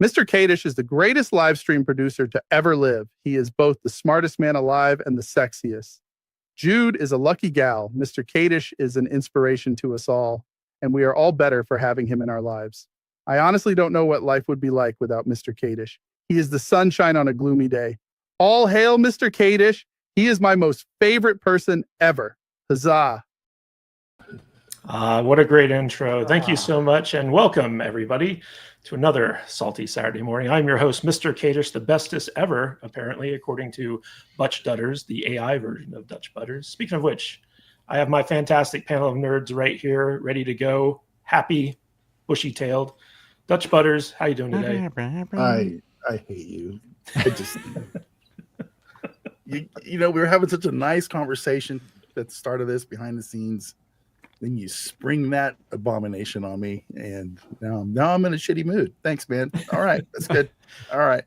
Mr. Kadish is the greatest live stream producer to ever live. He is both the smartest man alive and the sexiest. Jude is a lucky gal. Mr. Kadish is an inspiration to us all, and we are all better for having him in our lives. I honestly don't know what life would be like without Mr. Kadish. He is the sunshine on a gloomy day. All hail Mr. Kadish. He is my most favorite person ever. Huzzah. What a great intro. Thank you so much, and welcome, everybody, to another Salty Saturday morning. I'm your host, Mr. Kadish, the bestest ever, apparently, according to Butch Dutters, the AI version of Dutch Butters. Speaking of which, I have my fantastic panel of nerds right here, ready to go, happy, bushy-tailed. Dutch Butters, how you doing today? I hate you. I just, you know, we were having such a nice conversation at the start of this, behind the scenes. Then you spring that abomination on me, and now I'm in a shitty mood. Thanks, man. All right, that's good. All right.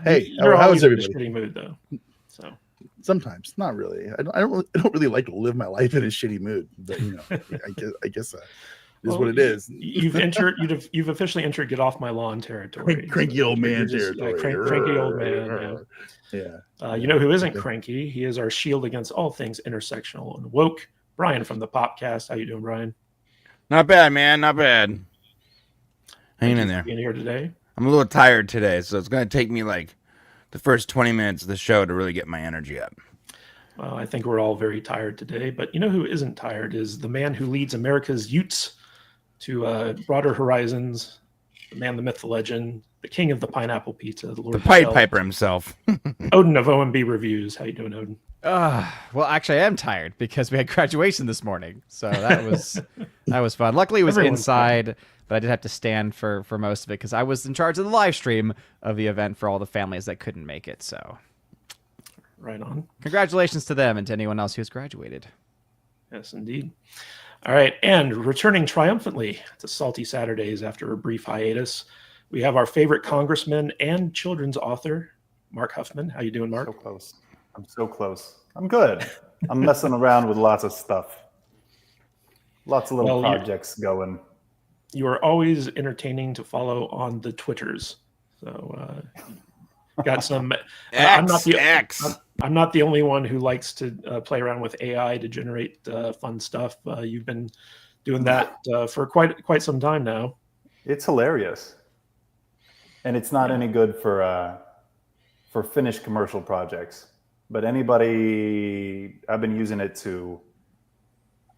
Hey, how is everybody? In a shitty mood, though. So sometimes, not really. I don't really like to live my life in a shitty mood, but you know, I guess is what it is. You've officially entered get off my lawn territory. Cranky old man territory. Cranky old man. Yeah. You know who isn't cranky? He is our shield against all things intersectional and woke. Brian from the Popcast. How you doing, Brian? Not bad, man. Not bad. Hanging in there. Being here today. I'm a little tired today, so it's going to take me like the first 20 minutes of the show to really get my energy up. Well, I think we're all very tired today, but you know who isn't tired is the man who leads America's Utes to broader horizons, the man, the myth, the legend, the king of the pineapple pizza, the Lord the Pied Piper himself. Odin of OMB Reviews. How you doing, Odin? Well, actually, I am tired because we had graduation this morning, so that was fun. Luckily, it was inside, but I did have to stand for most of it because I was in charge of the live stream of the event for all the families that couldn't make it. So, right on. Congratulations to them and to anyone else who's graduated. Yes, indeed. All right, and returning triumphantly to Salty Saturdays after a brief hiatus, we have our favorite congressman and children's author, Mark Huffman. How you doing, Mark? So close. I'm so close. I'm good. I'm messing around with lots of stuff. Lots of little projects going. You are always entertaining to follow on the Twitters. So got some I'm not the only one who likes to play around with AI to generate fun stuff. You've been doing that for quite some time now. It's hilarious. And it's not any good for finished commercial projects. But anybody, I've been using it to,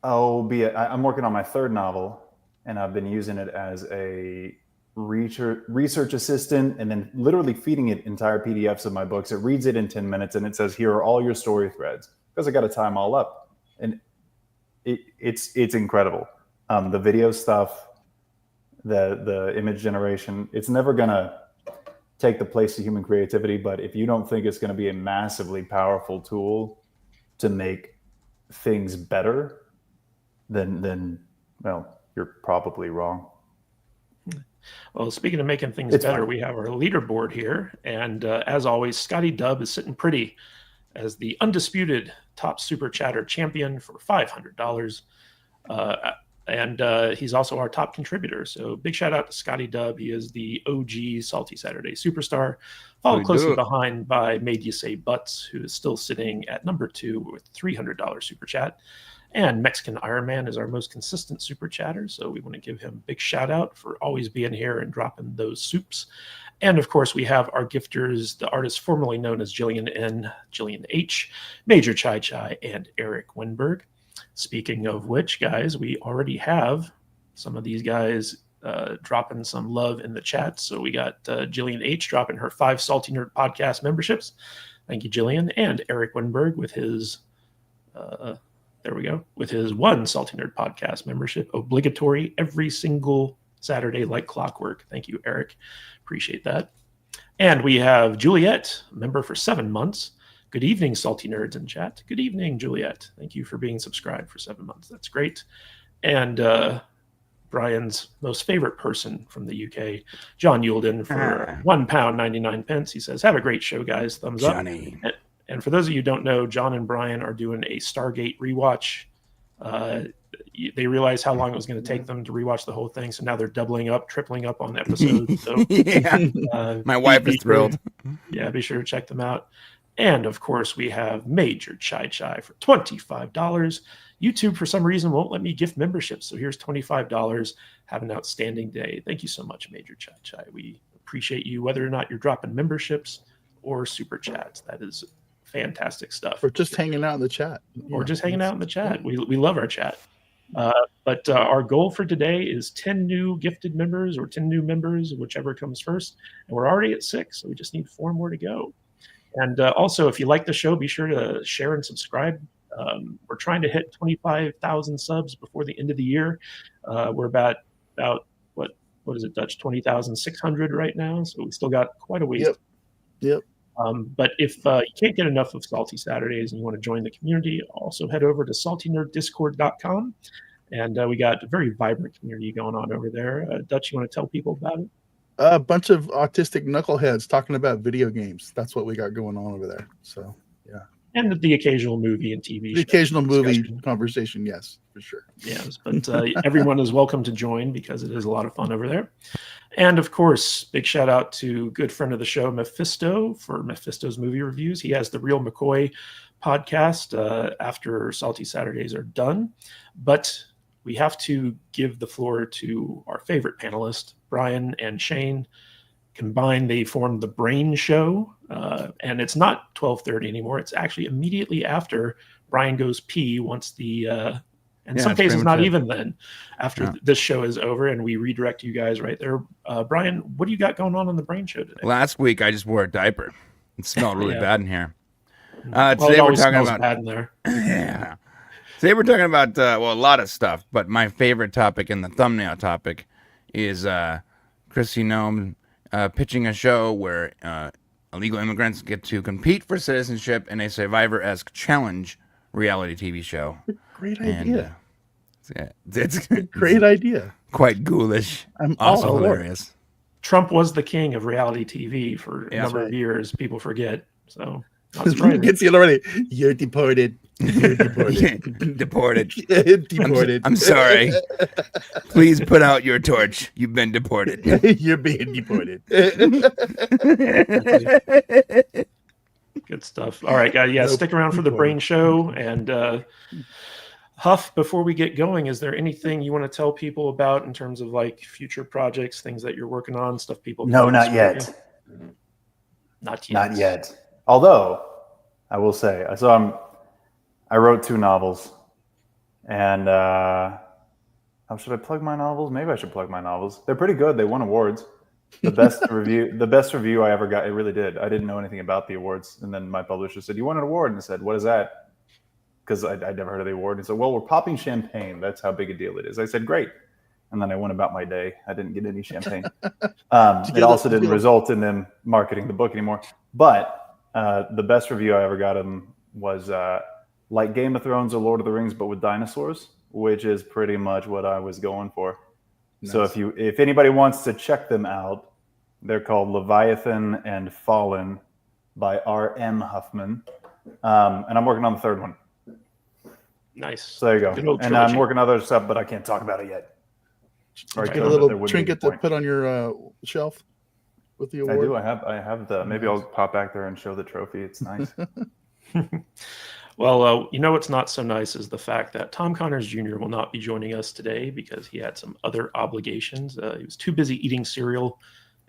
I'm working on my third novel, and I've been using it as a research assistant, and then literally feeding it entire PDFs of my books. It reads it in 10 minutes, and it says, here are all your story threads, because I got to tie them all up. And it's incredible. The video stuff, the image generation, it's never going to take the place of human creativity, but if you don't think it's going to be a massively powerful tool to make things better, then well, you're probably wrong. Well, speaking of making things better, we have our leaderboard here, and as always, Scotty Dub is sitting pretty as the undisputed top super chatter champion for $500. And he's also our top contributor. So big shout out to Scotty Dub. He is the OG Salty Saturday superstar, followed closely behind by Made You Say Butts, who is still sitting at number 2 with $300 super chat. And Mexican Iron Man is our most consistent super chatter. So we want to give him a big shout out for always being here and dropping those soups. And of course, we have our gifters, the artists formerly known as Jillian N, Jillian H, Major Chai Chai, and Eric Winberg. Speaking of which, guys, we already have some of these guys dropping some love in the chat. So we got Jillian H dropping her 5 Salty Nerd podcast memberships. Thank you, Jillian. And Eric Winberg with his, with his 1 Salty Nerd podcast membership, obligatory every single Saturday like clockwork. Thank you, Eric. Appreciate that. And we have Juliet, member for 7 months. Good evening, Salty Nerds in chat. Good evening, Juliet. Thank you for being subscribed for 7 months. That's great. And Brian's most favorite person from the UK, John Yulden, for £1.99. He says, have a great show, guys. Thumbs up. Johnny. And for those of you who don't know, John and Brian are doing a Stargate rewatch they realized how long it was going to take them to rewatch the whole thing, so now they're doubling up, tripling up on episodes. So Yeah. My wife is thrilled. Yeah, be sure to check them out. And of course, we have Major Chai Chai for $25. YouTube, for some reason, won't let me gift memberships. So here's $25. Have an outstanding day. Thank you so much, Major Chai Chai. We appreciate you, whether or not you're dropping memberships or super chats. That is fantastic stuff. Or just hanging out in the chat. Or just hanging out in the chat. We love our chat. But our goal for today is 10 new gifted members or 10 new members, whichever comes first. And we're already at 6, so we just need 4 more to go. And also, if you like the show, be sure to share and subscribe. We're trying to hit 25,000 subs before the end of the year. We're about what is it, Dutch? 20,600 right now. So we still got quite a ways. Yep. But if you can't get enough of Salty Saturdays and you want to join the community, also head over to saltynerddiscord.com. And we got a very vibrant community going on over there. Dutch, you want to tell people about it? A bunch of autistic knuckleheads talking about video games. That's what we got going on over there. So, yeah. And the occasional movie and TV The occasional movie conversation, yes, for sure. Yes, but everyone is welcome to join because it is a lot of fun over there. And of course, big shout out to good friend of the show, Mephisto, for Mephisto's movie reviews. He has the Real McCoy podcast after Salty Saturdays are done. But we have to give the floor to our favorite panelist, Brian and Shane. Combined, they formed the Brain Show, and it's not 12:30 anymore. It's actually immediately after Brian goes pee once the, in some cases not even then, after this show is over, and we redirect you guys right there. Brian, what do you got going on the Brain Show today? Last week, I just wore a diaper. It smelled really bad in here. Well, today we're talking about bad in there. Yeah. Today we're talking about a lot of stuff, but my favorite topic and the thumbnail topic is Chrissy Nome pitching a show where illegal immigrants get to compete for citizenship in a Survivor-esque challenge reality TV show. Great idea. It's great idea. Quite ghoulish. I'm also all hilarious. Trump was the king of reality TV for a number of years. People forget. So you can see it already. You're deported. You're deported. Deported. Deported. I'm sorry. Please put out your torch. You've been deported. You're being deported. Good stuff. All right, guys. Yeah, stick around for the Brain Show. And Huff, before we get going, is there anything you want to tell people about in terms of like future projects, things that you're working on, stuff people? No, not yet. Not yet. Not yet. Although I will say, I wrote 2 novels, and how should I plug my novels? Maybe I should plug my novels. They're pretty good. They won awards. The best review I ever got. It really did. I didn't know anything about the awards, and then my publisher said, "You won an award," and I said, "What is that?" Because I'd never heard of the award. And he said, "Well, we're popping champagne. That's how big a deal it is." I said, "Great." And then I went about my day. I didn't get any champagne. It also didn't result in them marketing the book anymore. But the best review I ever got him was like Game of Thrones or Lord of the Rings, but with dinosaurs, which is pretty much what I was going for. Nice. So if anybody wants to check them out, they're called Leviathan and Fallen by R.M. Huffman. And I'm working on the 3rd one. Nice. So there you go. And I'm working on other stuff, but I can't talk about it yet. Get a little trinket to put on your shelf with the award. I do. I have the. Maybe I'll pop back there and show the trophy. It's nice. Well, what's not so nice is the fact that Tom Connors Jr. will not be joining us today because he had some other obligations. He was too busy eating cereal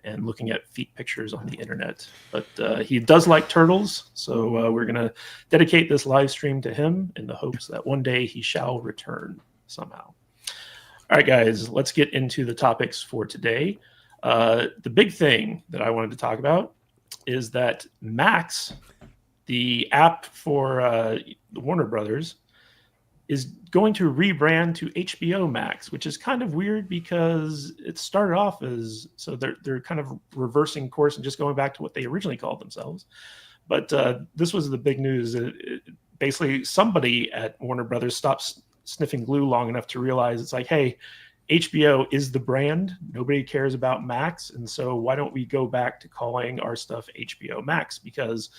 and looking at feet pictures on the internet. But he does like turtles, so we're going to dedicate this live stream to him in the hopes that one day he shall return somehow. All right, guys, let's get into the topics for today. The big thing that I wanted to talk about is that Max, the app for the Warner Brothers, is going to rebrand to HBO Max, which is kind of weird because it started off as, so they're kind of reversing course and just going back to what they originally called themselves. But this was the big news. Basically, somebody at Warner Brothers stopped sniffing glue long enough to realize it's like, hey, HBO is the brand. Nobody cares about Max. And so why don't we go back to calling our stuff HBO Max? Because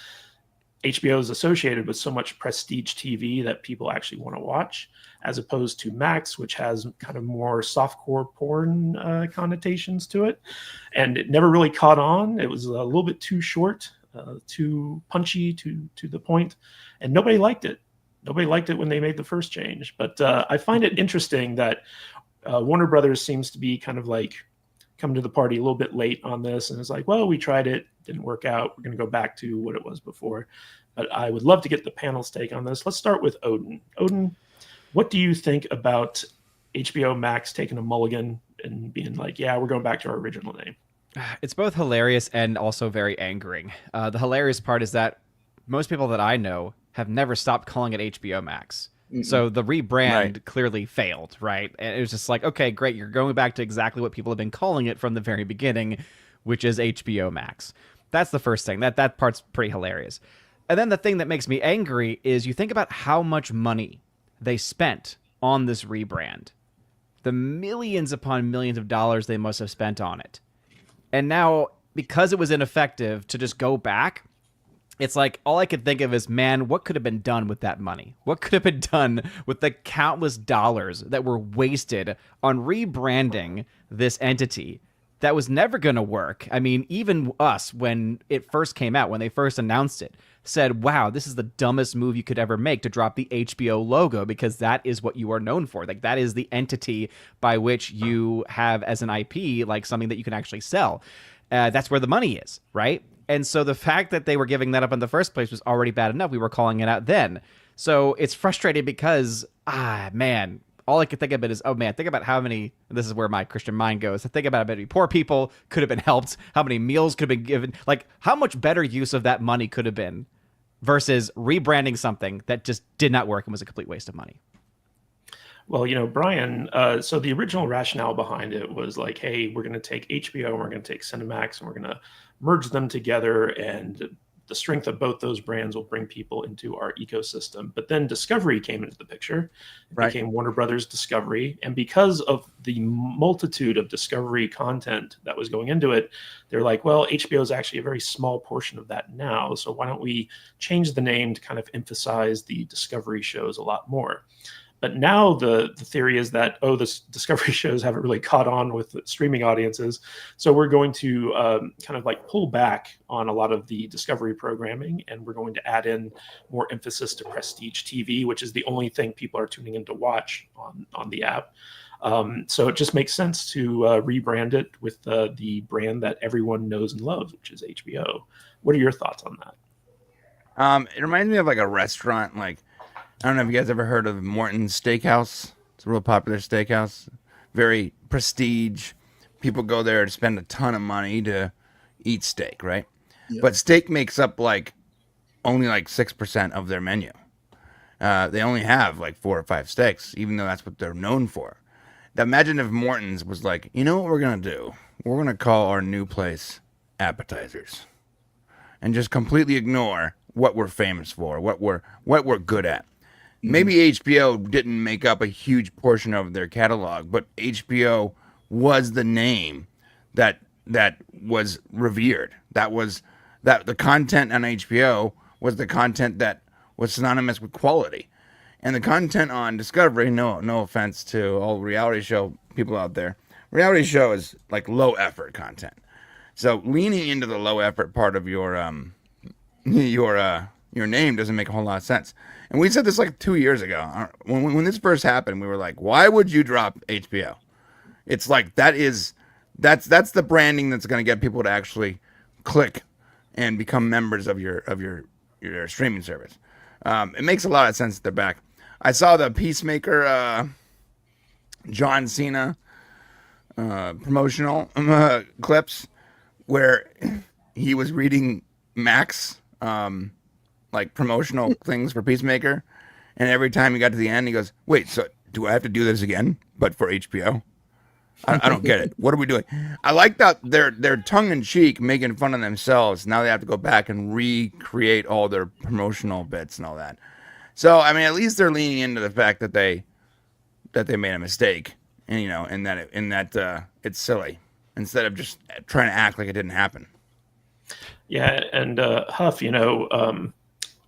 HBO is associated with so much prestige TV that people actually want to watch, as opposed to Max, which has kind of more softcore porn connotations to it. And it never really caught on. It was a little bit too short, too punchy, to the point, and nobody liked it. Nobody liked it when they made the first change. But I find it interesting that Warner Brothers seems to be kind of like coming to the party a little bit late on this, and it's like, well, we tried it, didn't work out, we're going to go back to what it was before. But I would love to get the panel's take on this. Let's start with Odin. Odin, what do you think about HBO Max taking a mulligan and being like, yeah, we're going back to our original name? It's both hilarious and also very angering. The hilarious part is that most people that I know have never stopped calling it HBO Max. So the rebrand clearly failed, right? And it was just like, okay, great. You're going back to exactly what people have been calling it from the very beginning, which is HBO Max. That's the first thing. That part's pretty hilarious. And then the thing that makes me angry is you think about how much money they spent on this rebrand. The millions upon millions of dollars they must have spent on it. And now, because it was ineffective, to just go back, it's like all I could think of is, man, what could have been done with that money? What could have been done with the countless dollars that were wasted on rebranding this entity that was never going to work? I mean, even us, when it first came out, when they first announced it, said, wow, this is the dumbest move you could ever make to drop the HBO logo, because that is what you are known for. Like, that is the entity by which you have as an IP, like something that you can actually sell. That's where the money is, right? And so the fact that they were giving that up in the first place was already bad enough. We were calling it out then. So it's frustrating because, man, all I could think of it is, oh, man, think about how many, this is where my Christian mind goes. I think about how many poor people could have been helped, how many meals could have been given, like how much better use of that money could have been versus rebranding something that just did not work and was a complete waste of money. Well, Brian, so the original rationale behind it was like, hey, we're going to take HBO and we're going to take Cinemax and we're going to merge them together, and the strength of both those brands will bring people into our ecosystem. But then Discovery came into the picture. It became Warner Brothers Discovery. And because of the multitude of Discovery content that was going into it, they're like, well, HBO is actually a very small portion of that now. So why don't we change the name to kind of emphasize the Discovery shows a lot more? But now the theory is that, the Discovery shows haven't really caught on with streaming audiences. So we're going to kind of like pull back on a lot of the Discovery programming, and we're going to add in more emphasis to prestige TV, which is the only thing people are tuning in to watch on the app. So it just makes sense to rebrand it with the brand that everyone knows and loves, which is HBO. What are your thoughts on that? It reminds me of like a restaurant, like, I don't know if you guys ever heard of Morton's Steakhouse. It's a real popular steakhouse. Very prestige. People go there to spend a ton of money to eat steak, right? Yep. But steak makes up only 6% of their menu. They only have 4 or 5 steaks, even though that's what they're known for. Now, imagine if Morton's was like, you know what we're going to do? We're going to call our new place Appetizers. And just completely ignore what we're famous for, what we're good at. Maybe HBO didn't make up a huge portion of their catalog, but HBO was the name that was revered. That the content on HBO was the content that was synonymous with quality. And the content on Discovery, no offense to all reality show people out there, reality show is like low effort content. So leaning into the low effort part of your name doesn't make a whole lot of sense. And we said this 2 years ago. When this first happened, we were like, why would you drop HBO? It's like that's the branding that's going to get people to actually click and become members of your streaming service. It makes a lot of sense that they're back. I saw the Peacemaker John Cena promotional clips he was reading Max promotional things for Peacemaker, and every time he got to the end, he goes, "Wait, so do I have to do this again, but for HBO?" I don't get it. What are we doing? I like that they're tongue in cheek, making fun of themselves. Now they have to go back and recreate all their promotional bits and all that. So I mean, at least they're leaning into the fact that they made a mistake, and and that it's silly instead of just trying to act like it didn't happen. Yeah, and Huff,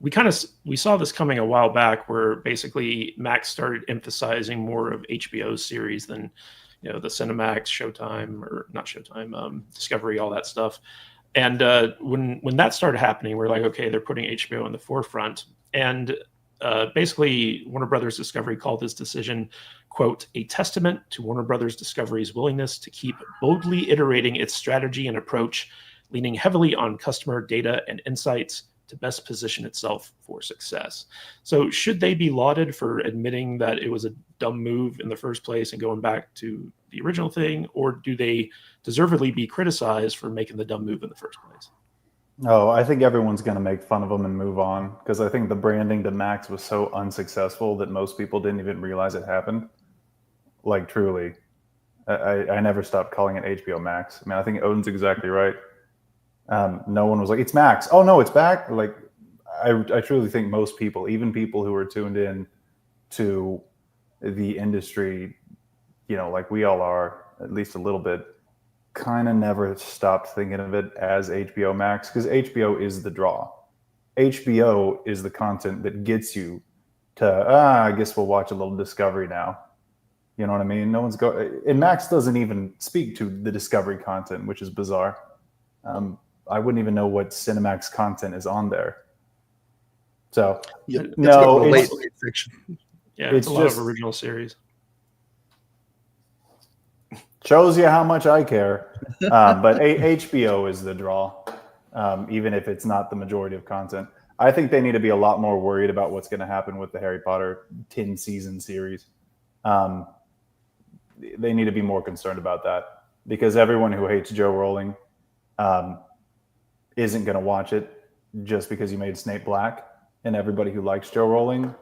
we saw this coming a while back, where basically Max started emphasizing more of HBO's series than the Cinemax, Showtime, or not Showtime, Discovery, all that stuff. And when that started happening, we're like, okay, they're putting HBO in the forefront. And basically, Warner Brothers Discovery called this decision, quote, a testament to Warner Brothers Discovery's willingness to keep boldly iterating its strategy and approach, leaning heavily on customer data and insights to best position itself for success. So should they be lauded for admitting that it was a dumb move in the first place and going back to the original thing, or do they deservedly be criticized for making the dumb move in the first place? Oh, I think everyone's going to make fun of them and move on, because I think the branding to Max was so unsuccessful that most people didn't even realize it happened. Like, truly, I never stopped calling it HBO Max. I mean, I think Odin's exactly right. No one was like, it's Max. Oh, no, it's back. Like, I truly think most people, even people who are tuned in to the industry, like we all are, at least a little bit, kind of never stopped thinking of it as HBO Max, because HBO is the draw. HBO is the content that gets you to, I guess we'll watch a little Discovery now. You know what I mean? No one's and Max doesn't even speak to the Discovery content, which is bizarre. I wouldn't even know what Cinemax content is on there. So no, late fiction. Yeah, it's a lot of original series. Shows you how much I care. But HBO is the draw, even if it's not the majority of content. I think they need to be a lot more worried about what's going to happen with the Harry Potter 10-season series. They need to be more concerned about that, because everyone who hates Joe Rowling isn't going to watch it just because you made Snape black, and everybody who likes Joe Rowling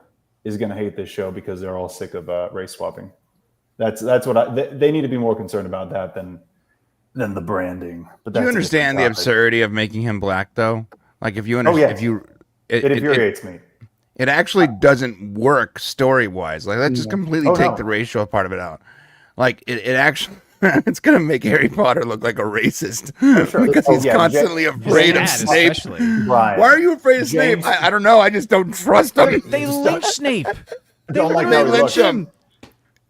is going to hate this show because they're all sick of race swapping. That's what they need to be more concerned about that than the branding. But do you understand the absurdity of making him black, though? Like, if you understand, it infuriates me. It actually doesn't work story wise. Like, let's just completely take the racial part of it out. Like, it actually. It's gonna make Harry Potter look like a racist because he's constantly afraid of Snape. Right. Why are you afraid of Snape? I don't know. I just don't trust him. They lynch Snape. They don't like literally that lynch him.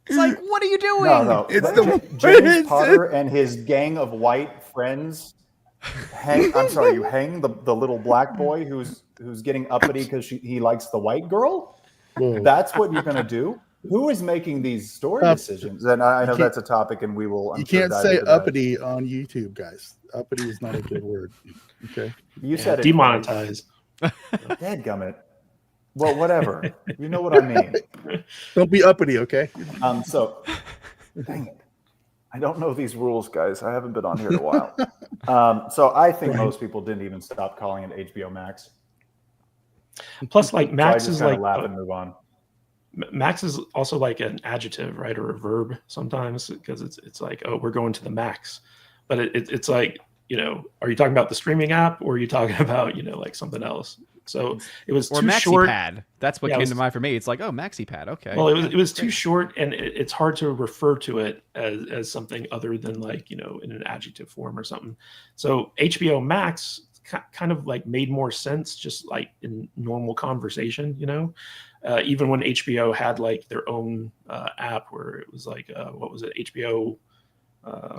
It's like, what are you doing? No. It's James Potter and his gang of white friends. You hang the little black boy who's getting uppity because he likes the white girl. Whoa. That's what you're gonna do. Who is making these story decisions? And I know that's a topic, and we will. You can't say uppity on YouTube, guys. Uppity is not a good word. Okay. You said it. Demonetized. Dadgummit. Well, whatever. You know what I mean. Don't be uppity, okay? So, dang it. I don't know these rules, guys. I haven't been on here in a while. So I think most people didn't even stop calling it HBO Max. Plus, like, Max is like laugh and move on. Max is also like an adjective, right, or a verb sometimes, because it's like, oh, we're going to the max, but it's like, are you talking about the streaming app, or are you talking about like something else? So it was too short. Pad. That's what came to mind for me. It's like, oh, Maxi Pad. Okay. Well, it was too short, and it's hard to refer to it as something other than like in an adjective form or something. So HBO Max kind of like made more sense just like in normal conversation, even when HBO had like their own app where it was like, what was it? HBO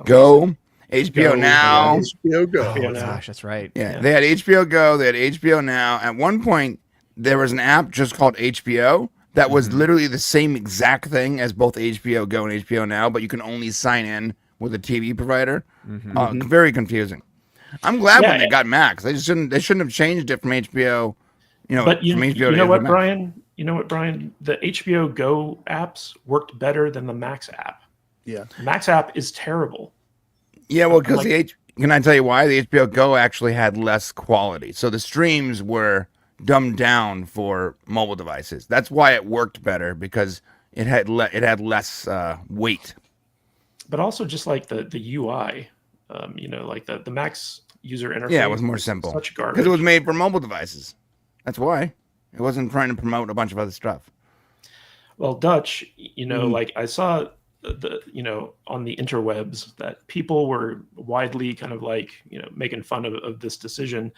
Go. HBO Now. HBO Go. Oh, gosh, that's right. Yeah, they had HBO Go. They had HBO Now. At one point, there was an app just called HBO that was literally the same exact thing as both HBO Go and HBO Now, but you can only sign in with a TV provider. Very confusing. I'm glad when they got Max. They shouldn't have changed it from HBO. But from HBO to know what, Max. Brian? You know what, Brian? The HBO Go apps worked better than the Max app. Yeah, Max app is terrible. Yeah, well, because can I tell you why? The HBO Go actually had less quality, so the streams were dumbed down for mobile devices. That's why it worked better, because it had less weight. But also just like the UI, like the Max user interface. Yeah, it was more simple. Such garbage. Because it was made for mobile devices. That's why. It wasn't trying to promote a bunch of other stuff. Well, Dutch, like I saw on the interwebs that people were widely kind of like, making fun of this decision.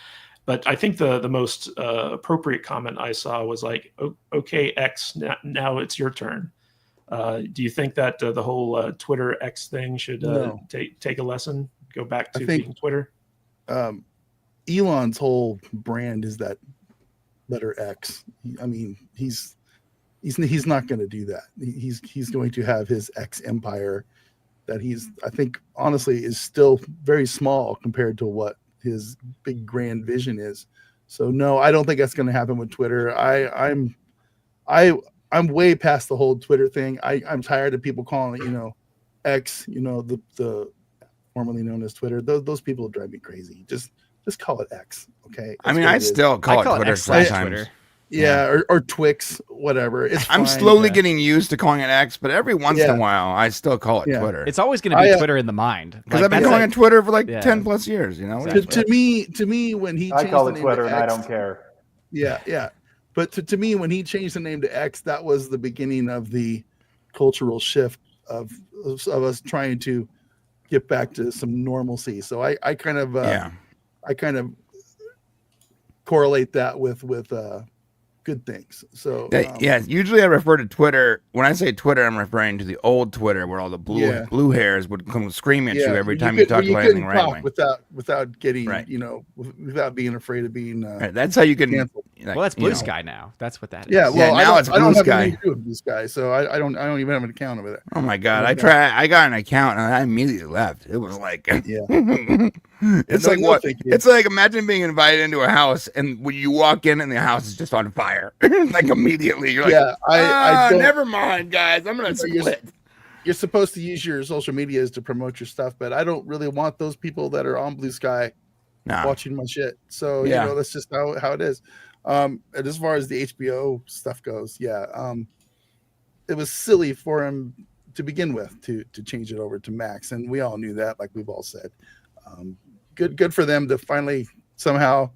But I think the most appropriate comment I saw was like, "Okay, X, now it's your turn." Do you think that the whole Twitter X thing should No. take a lesson, go back to think- being Twitter? Elon's whole brand is that letter X. I mean, he's not going to do that. He's going to have his X empire that I think honestly is still very small compared to what his big grand vision is. So no, I don't think that's going to happen with Twitter. I'm way past the whole Twitter thing. I'm tired of people calling it, X, the formerly known as Twitter. Those people drive me crazy. Just call it X, okay? I mean, I still call it Twitter X/Twitter. sometimes. Yeah, or Twix, whatever. I'm fine, slowly yeah. getting used to calling it X, but every once in Yeah. a while, I still call it Yeah. Twitter. It's always going to be Twitter in the mind. Because I've been calling it Twitter for like 10 plus years, Exactly. To me, when he I changed call the it name Twitter, to and I X, don't care. Yeah. But to me, when he changed the name to X, that was the beginning of the cultural shift of us trying to get back to some normalcy. So I kind of correlate that with good things. So usually I refer to Twitter. When I say Twitter, I'm referring to the old Twitter where all the blue hairs would come scream at you every time you talked about anything right wing. Without getting, Right. without being afraid of being Right, that's how you can. canceled. Well, that's Blue Sky now. That's what that is. Yeah, well, now it's I don't Blue have Sky. anything to do with Blue Sky, so I don't even have an account over there. Oh my god! I got an account and I immediately left. It was like, Yeah. it's No, like no, what? thank you. It's like imagine being invited into a house and when you walk in and the house is just on fire, like immediately you're like, Yeah, I don't. never mind, guys. I'm gonna split. You're supposed to use your social medias to promote your stuff, but I don't really want those people that are on Blue Sky Nah. watching my shit. So Yeah. that's just how it is. And as far as the HBO stuff goes, it was silly for him to begin with to change it over to Max, and we all knew that, like we've all said. Good for them to finally somehow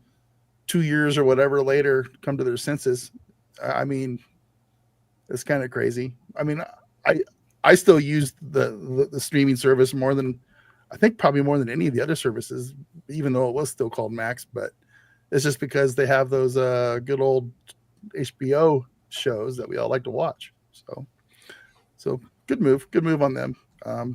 2 years or whatever later come to their senses. I mean, it's kind of crazy. I mean, I still use the streaming service more than I think probably more than any of the other services, even though it was still called Max, but it's just because they have those good old HBO shows that we all like to watch. So good move on them. A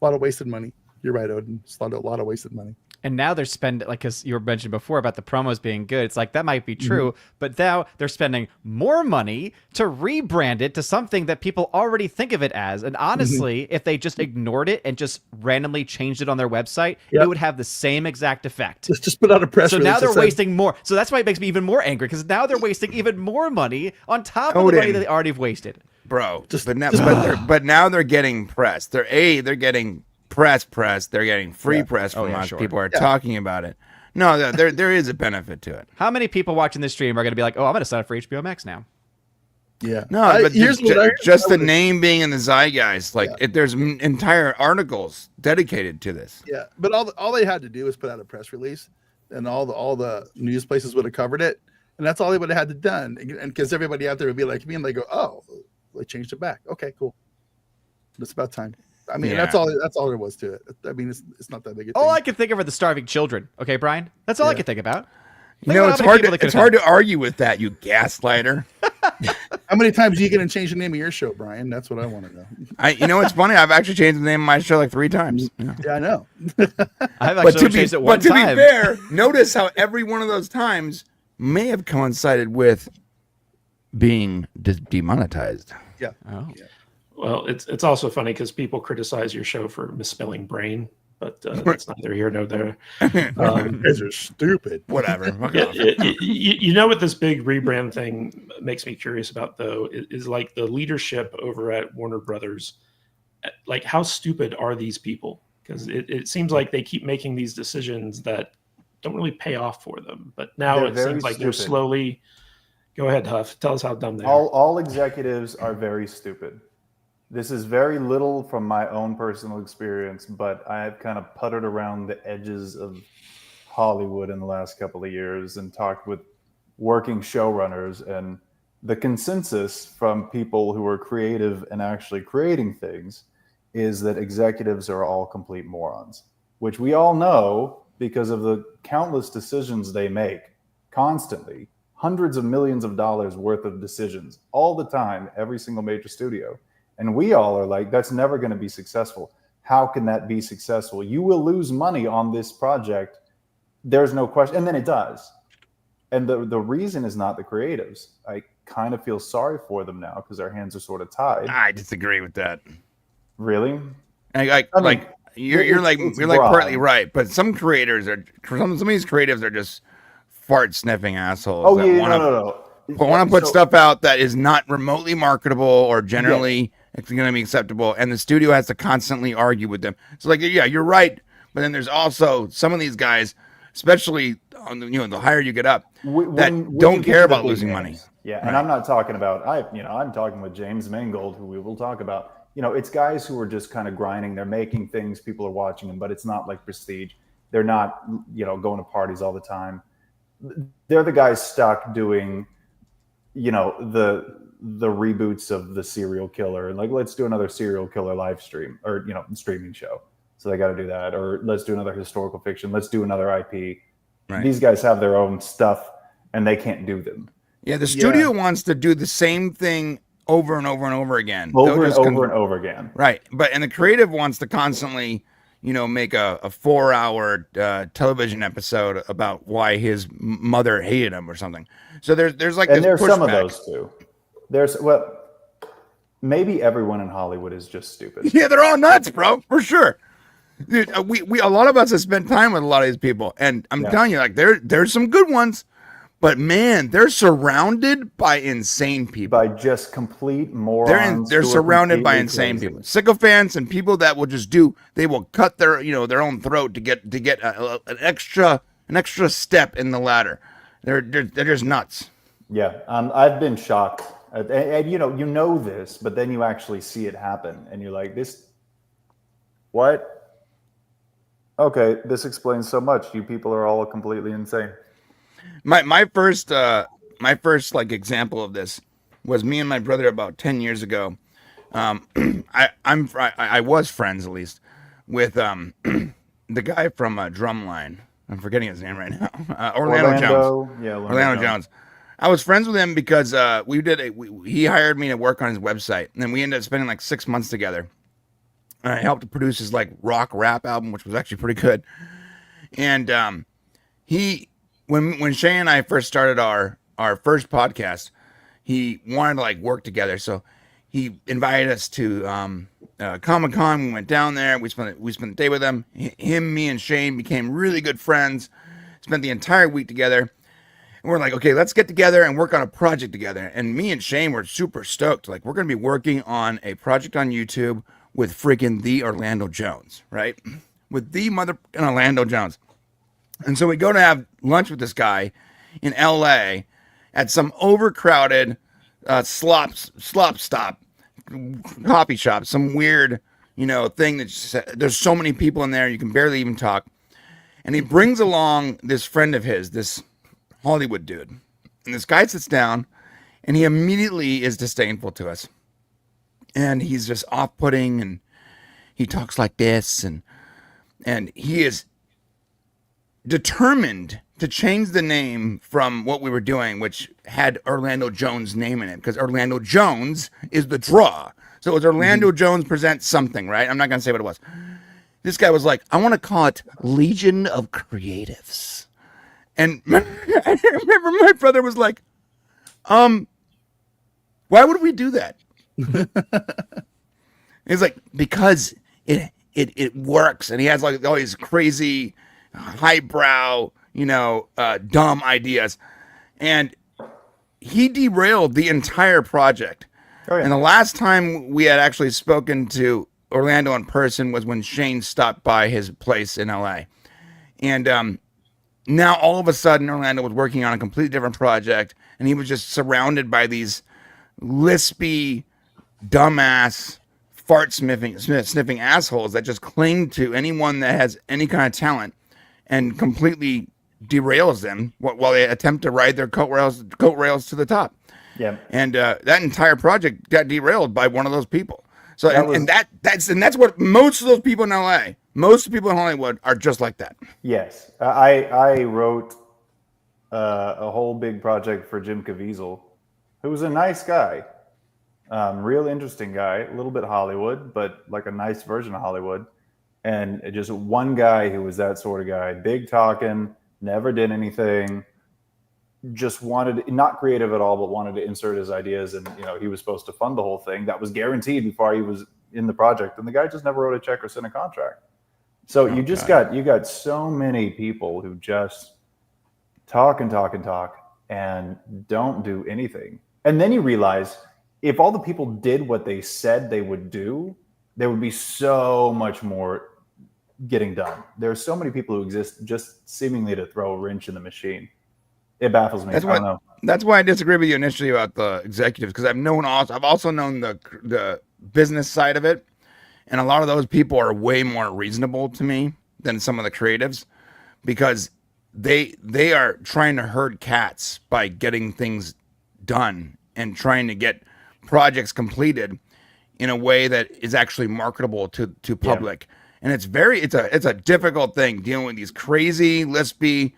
lot of wasted money. You're right, Odin. It's a lot of wasted money. And now they're spending, like, because you were mentioning before about the promos being good. It's like, that might be true, but now they're spending more money to rebrand it to something that people already think of it as. And honestly, if they just ignored it and just randomly changed it on their website, it would have the same exact effect. Just put out a press release. So now they're that said- wasting more. So that's why it makes me even more angry, because now they're wasting even more money on top of the money that they already have wasted. Bro. But now they're getting press. They're getting press. They're getting free press from us. Sure. People are talking about it. No, there is a benefit to it. How many people watching this stream are going to be like, oh, I'm going to sign up for HBO Max now? Yeah. No, but here's just the name being in the zeitgeist, like there's entire articles dedicated to this. Yeah, but all they had to do was put out a press release, and all the news places would have covered it, and that's all they would have had to done. And because everybody out there would be like me, and they go, "Oh, they changed it back. Okay, cool. It's about time." I mean, that's all there was to it. I mean, it's not that big a thing. All I can think of are the starving children. Okay, Brian, that's all I can think about. You know, it's hard to argue with that, you gaslighter. How many times are you going to change the name of your show, Brian? That's what I want to know. You know, it's funny. I've actually changed the name of my show like 3 times. Yeah, I know. I've actually changed it one time. But to be fair, notice how every one of those times may have coincided with being demonetized. Yeah. Oh. Yeah. Well, it's also funny because people criticize your show for misspelling brain, but that's neither here nor there. Guys are stupid. Whatever. You know what this big rebrand thing makes me curious about, though, is like the leadership over at Warner Brothers. Like, how stupid are these people? Because it seems like they keep making these decisions that don't really pay off for them. But now it seems like they're slowly. Go ahead, Huff. Tell us how dumb they are. All executives are very stupid. This is very little from my own personal experience, but I've kind of puttered around the edges of Hollywood in the last couple of years and talked with working showrunners, and the consensus from people who are creative and actually creating things is that executives are all complete morons, which we all know because of the countless decisions they make constantly, hundreds of millions of dollars worth of decisions all the time, every single major studio. And we all are like, that's never going to be successful. How can that be successful? You will lose money on this project. There's no question. And then it does. And the reason is not the creatives. I kind of feel sorry for them now because their hands are sort of tied. I disagree with that. Really? You're partly right, but some creators are some of these creatives are just fart sniffing assholes. Oh yeah, no. Want to put stuff out that is not remotely marketable or generally it's going to be acceptable, and the studio has to constantly argue with them. So like, yeah, you're right, but then there's also some of these guys, especially on the higher you get up, that don't care about losing money. Yeah, right. And I'm not talking about I'm talking with James Mangold, who we will talk about. It's guys who are just kind of grinding. They're making things, people are watching them, but it's not like prestige. They're not, going to parties all the time. They're the guys stuck doing, the reboots of the serial killer. Like, let's do another serial killer live stream or, streaming show. So they got to do that. Or let's do another historical fiction. Let's do another IP. Right. These guys have their own stuff and they can't do them. Yeah, the studio wants to do the same thing over and over and over again. Over and over again. Right. And the creative wants to constantly, make a 4-hour television episode about why his mother hated him or something. So there's like, and there's some of those too. Maybe everyone in Hollywood is just stupid. Yeah, they're all nuts, bro, for sure. Dude, we a lot of us have spent time with a lot of these people, and I'm telling you, like there's some good ones. But man, they're surrounded by insane people. By just complete morons. They're surrounded by insane people, sycophants, and people that will just they will cut their own throat to get an extra step in the ladder. They're just nuts. Yeah, I've been shocked, and you know this, but then you actually see it happen, and you're like, this, what? Okay, this explains so much. You people are all completely insane. My first like example of this was me and my brother about 10 years ago. I was friends at least with the guy from Drumline. I'm forgetting his name right now. Orlando Jones. Yeah, Orlando Jones. I was friends with him because he hired me to work on his website, and then we ended up spending like 6 months together. I helped to produce his like rock rap album, which was actually pretty good. And When Shane and I first started our first podcast, he wanted to like work together. So he invited us to Comic-Con. We went down there. We spent the day with him. Me, and Shane became really good friends. Spent the entire week together. And we're like, okay, let's get together and work on a project together. And me and Shane were super stoked. Like, we're going to be working on a project on YouTube with freaking the Orlando Jones, right? With the mother Orlando Jones. And so we go to have lunch with this guy in L.A. at some overcrowded slop stop coffee shop, some weird, thing that just, there's so many people in there you can barely even talk. And he brings along this friend of his, this Hollywood dude. And this guy sits down, and he immediately is disdainful to us. And he's just off-putting, and he talks like this, and he is determined to change the name from what we were doing, which had Orlando Jones' name in it, because Orlando Jones is the draw. So it was Orlando Jones Presents something, right? I'm not going to say what it was. This guy was like, I want to call it Legion of Creatives. And I remember my brother was like, why would we do that? He's like, because it works. And he has like all these crazy highbrow, dumb ideas. And he derailed the entire project. Oh, yeah. And the last time we had actually spoken to Orlando in person was when Shane stopped by his place in LA. And now all of a sudden Orlando was working on a completely different project, and he was just surrounded by these lispy, dumbass, sniffing assholes that just cling to anyone that has any kind of talent and completely derails them while they attempt to ride their coat rails to the top. Yeah. And that entire project got derailed by one of those people. So that's what most of those people in LA Most people in Hollywood are just like that. Yes, I wrote a whole big project for Jim Caviezel, who was a nice guy, real interesting guy, a little bit Hollywood, but like a nice version of Hollywood. And just one guy who was that sort of guy, big talking, never did anything, just wanted, not creative at all, but wanted to insert his ideas. And, you know, he was supposed to fund the whole thing. That was guaranteed before he was in the project. And the guy just never wrote a check or sent a contract. So you got so many people who just talk and talk and talk and don't do anything. And then you realize if all the people did what they said they would do, there would be so much more getting done. There are so many people who exist just seemingly to throw a wrench in the machine. It baffles me. I don't know. That's why I disagree with you initially about the executives, because I've also known the business side of it, and a lot of those people are way more reasonable to me than some of the creatives, because they are trying to herd cats by getting things done and trying to get projects completed in a way that is actually marketable to public. Yeah. And it's a difficult thing dealing with these crazy, lispy,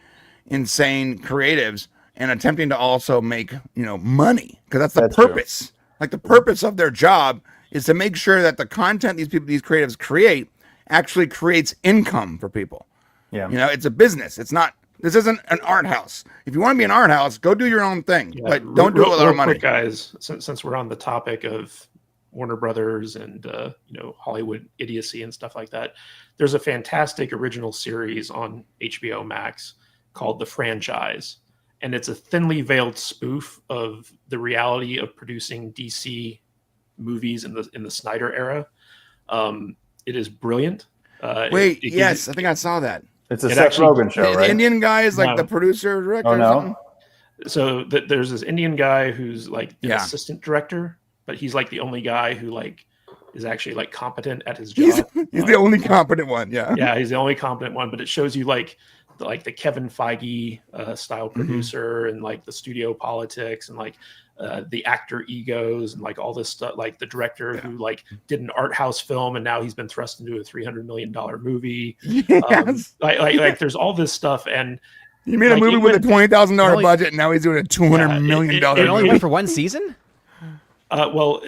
insane creatives and attempting to also make, money, because that's the purpose. True. Like, the purpose of their job is to make sure that the content these creatives create actually creates income for people. Yeah. It's a business. This isn't an art house. If you want to be an art house, go do your own thing, but don't do it with our money. Quick, guys, since we're on the topic of Warner Brothers and Hollywood idiocy and stuff like that, there's a fantastic original series on HBO Max called The Franchise, and it's a thinly veiled spoof of the reality of producing DC movies in the Snyder era. It is brilliant. I think I saw that. It's a Seth Rogen show, right? The Indian guy is like the producer, director. Oh, no? So there's this Indian guy who's like the assistant director, but he's like the only guy who like is actually like competent at his job. He's the only competent one. Yeah. Yeah, he's the only competent one. But it shows you like the Kevin Feige style producer and like the studio politics and like the actor egos and like all this stuff. Like the director who like did an art house film and now he's been thrust into a $300 million movie. Yes. Like there's all this stuff. And he made a movie with a $20,000 budget and now he's doing a $200 million movie. It only went for one season? Well,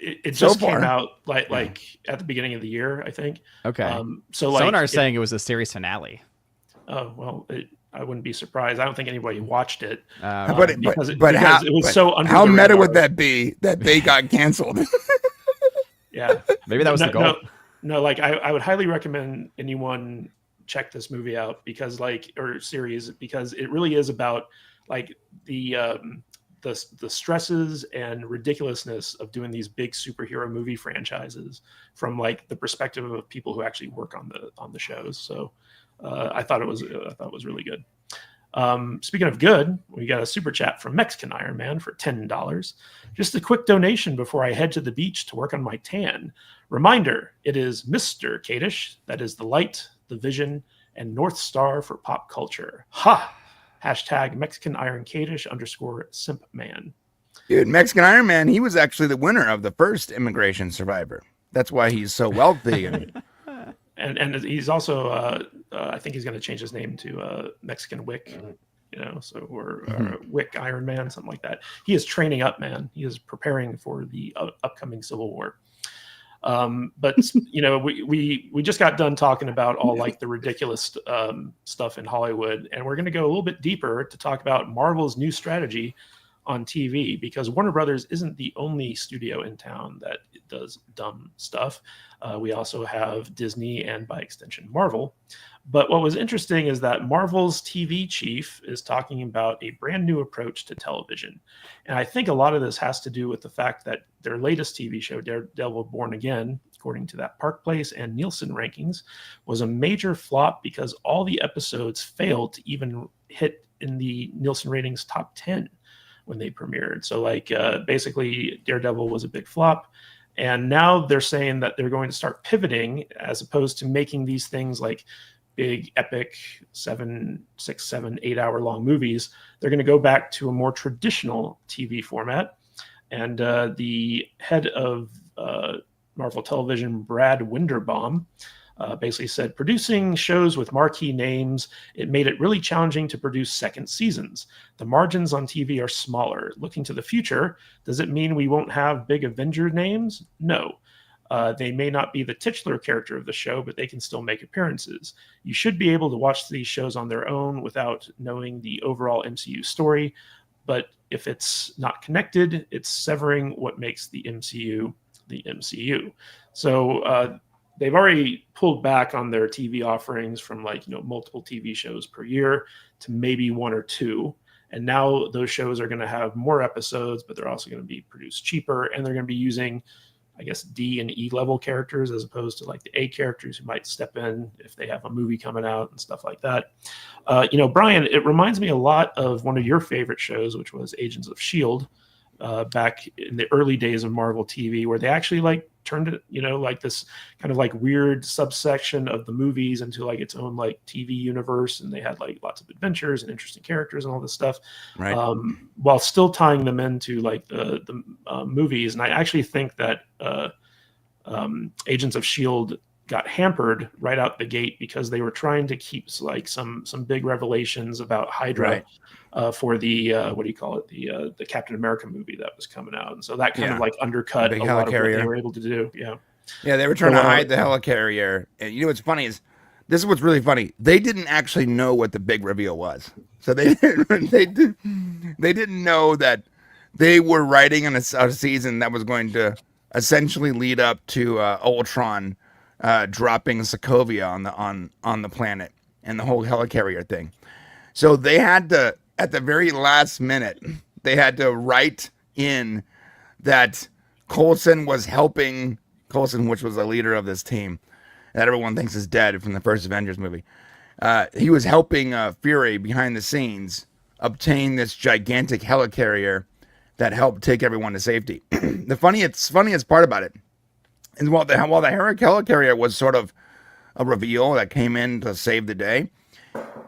it just came out like at the beginning of the year, I think. Okay. So like Sonar's saying it was a series finale. Oh, well, I wouldn't be surprised. I don't think anybody watched it. But it was so under how meta would that be that they got canceled? Yeah. Maybe that was the goal. No, like I would highly recommend anyone check this movie out or series, because it really is about like the stresses and ridiculousness of doing these big superhero movie franchises from like the perspective of people who actually work on the shows. So I thought it was really good. Speaking of good, we got a super chat from Mexican Iron Man for $10. Just a quick donation before I head to the beach to work on my tan. Reminder, it is Mr. Kadish. That is the light, the vision, and North Star for pop culture. Ha! Hashtag Mexican Iron Kadish _Simpman. Dude, Mexican Iron Man, he was actually the winner of the first immigration survivor. That's why he's so wealthy. And he's also, I think he's going to change his name to Mexican Wick, or Wick Iron Man, something like that. He is training up, man. He is preparing for the upcoming Civil War. But we just got done talking about all like the ridiculous stuff in Hollywood, and we're going to go a little bit deeper to talk about Marvel's new strategy on TV, because Warner Brothers isn't the only studio in town that does dumb stuff. We also have Disney and by extension Marvel. But what was interesting is that Marvel's TV chief is talking about a brand new approach to television. And I think a lot of this has to do with the fact that their latest TV show, Daredevil Born Again, according to that Park Place and Nielsen rankings, was a major flop because all the episodes failed to even hit in the Nielsen ratings top 10 when they premiered. So basically Daredevil was a big flop. And now they're saying that they're going to start pivoting, as opposed to making these things like big, epic 7, 6, 7, 8 hour long movies. They're going to go back to a more traditional TV format. And the head of Marvel Television, Brad Winderbaum, basically said, producing shows with marquee names, it made it really challenging to produce second seasons. The margins on TV are smaller. Looking to the future, does it mean we won't have big Avenger names? No. They may not be the titular character of the show, but they can still make appearances. You should be able to watch these shows on their own without knowing the overall MCU story. But if it's not connected, it's severing what makes the MCU the MCU. So they've already pulled back on their TV offerings from multiple TV shows per year to maybe 1 or 2. And now those shows are going to have more episodes, but they're also going to be produced cheaper, and they're going to be using, I guess, D and E level characters as opposed to like the A characters who might step in if they have a movie coming out and stuff like that. Brian, it reminds me a lot of one of your favorite shows, which was Agents of S.H.I.E.L.D. Back in the early days of Marvel TV, where they actually turned it, like this kind of like weird subsection of the movies into like its own like TV universe, and they had like lots of adventures and interesting characters and all this stuff, Right. While still tying them into like the movies. And I actually think that Agents of S.H.I.E.L.D. got hampered right out the gate because they were trying to keep like some big revelations about Hydra. Right. For the the Captain America movie that was coming out, and so that kind of like undercut Big a lot of what helicarrier. they were able to do. Yeah, they were trying to hide the helicarrier. And you know what's funny is, this is what's really funny. They didn't actually know what the big reveal was. So they didn't know that they were writing in a season that was going to essentially lead up to Ultron dropping Sokovia on the planet and the whole helicarrier thing. So they had to, at the very last minute, they had to write in that Coulson was helping Coulson, which was the leader of this team that everyone thinks is dead from the first Avengers movie. He was helping Fury behind the scenes obtain this gigantic helicarrier that helped take everyone to safety. The funniest part about it is while the helicarrier was sort of a reveal that came in to save the day,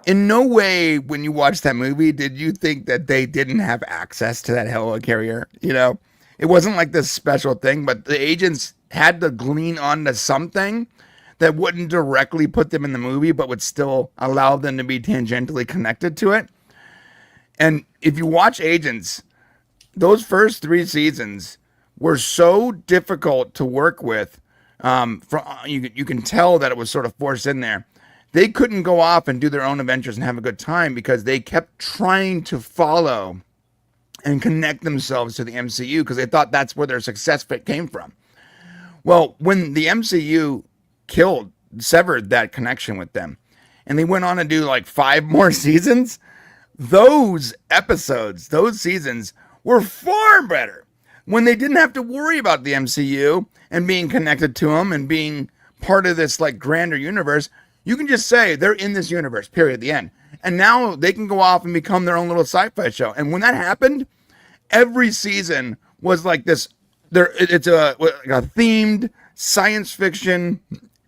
in no way when you watch that movie did you think that they didn't have access to that helicarrier. It wasn't like this special thing, but the agents had to glean onto something that wouldn't directly put them in the movie, but would still allow them to be tangentially connected to it. And if you watch Agents, those first 3 seasons were so difficult to work with. You can tell that it was sort of forced in there. They couldn't go off and do their own adventures and have a good time because they kept trying to follow and connect themselves to the MCU because they thought that's where their success came from. Well, when the MCU severed that connection with them, and they went on to do like 5 more seasons, those seasons were far better when they didn't have to worry about the MCU and being connected to them and being part of this like grander universe. You can just say they're in this universe, period, the end. And now they can go off and become their own little sci-fi show. And when that happened, every season was like this. It's a themed science fiction,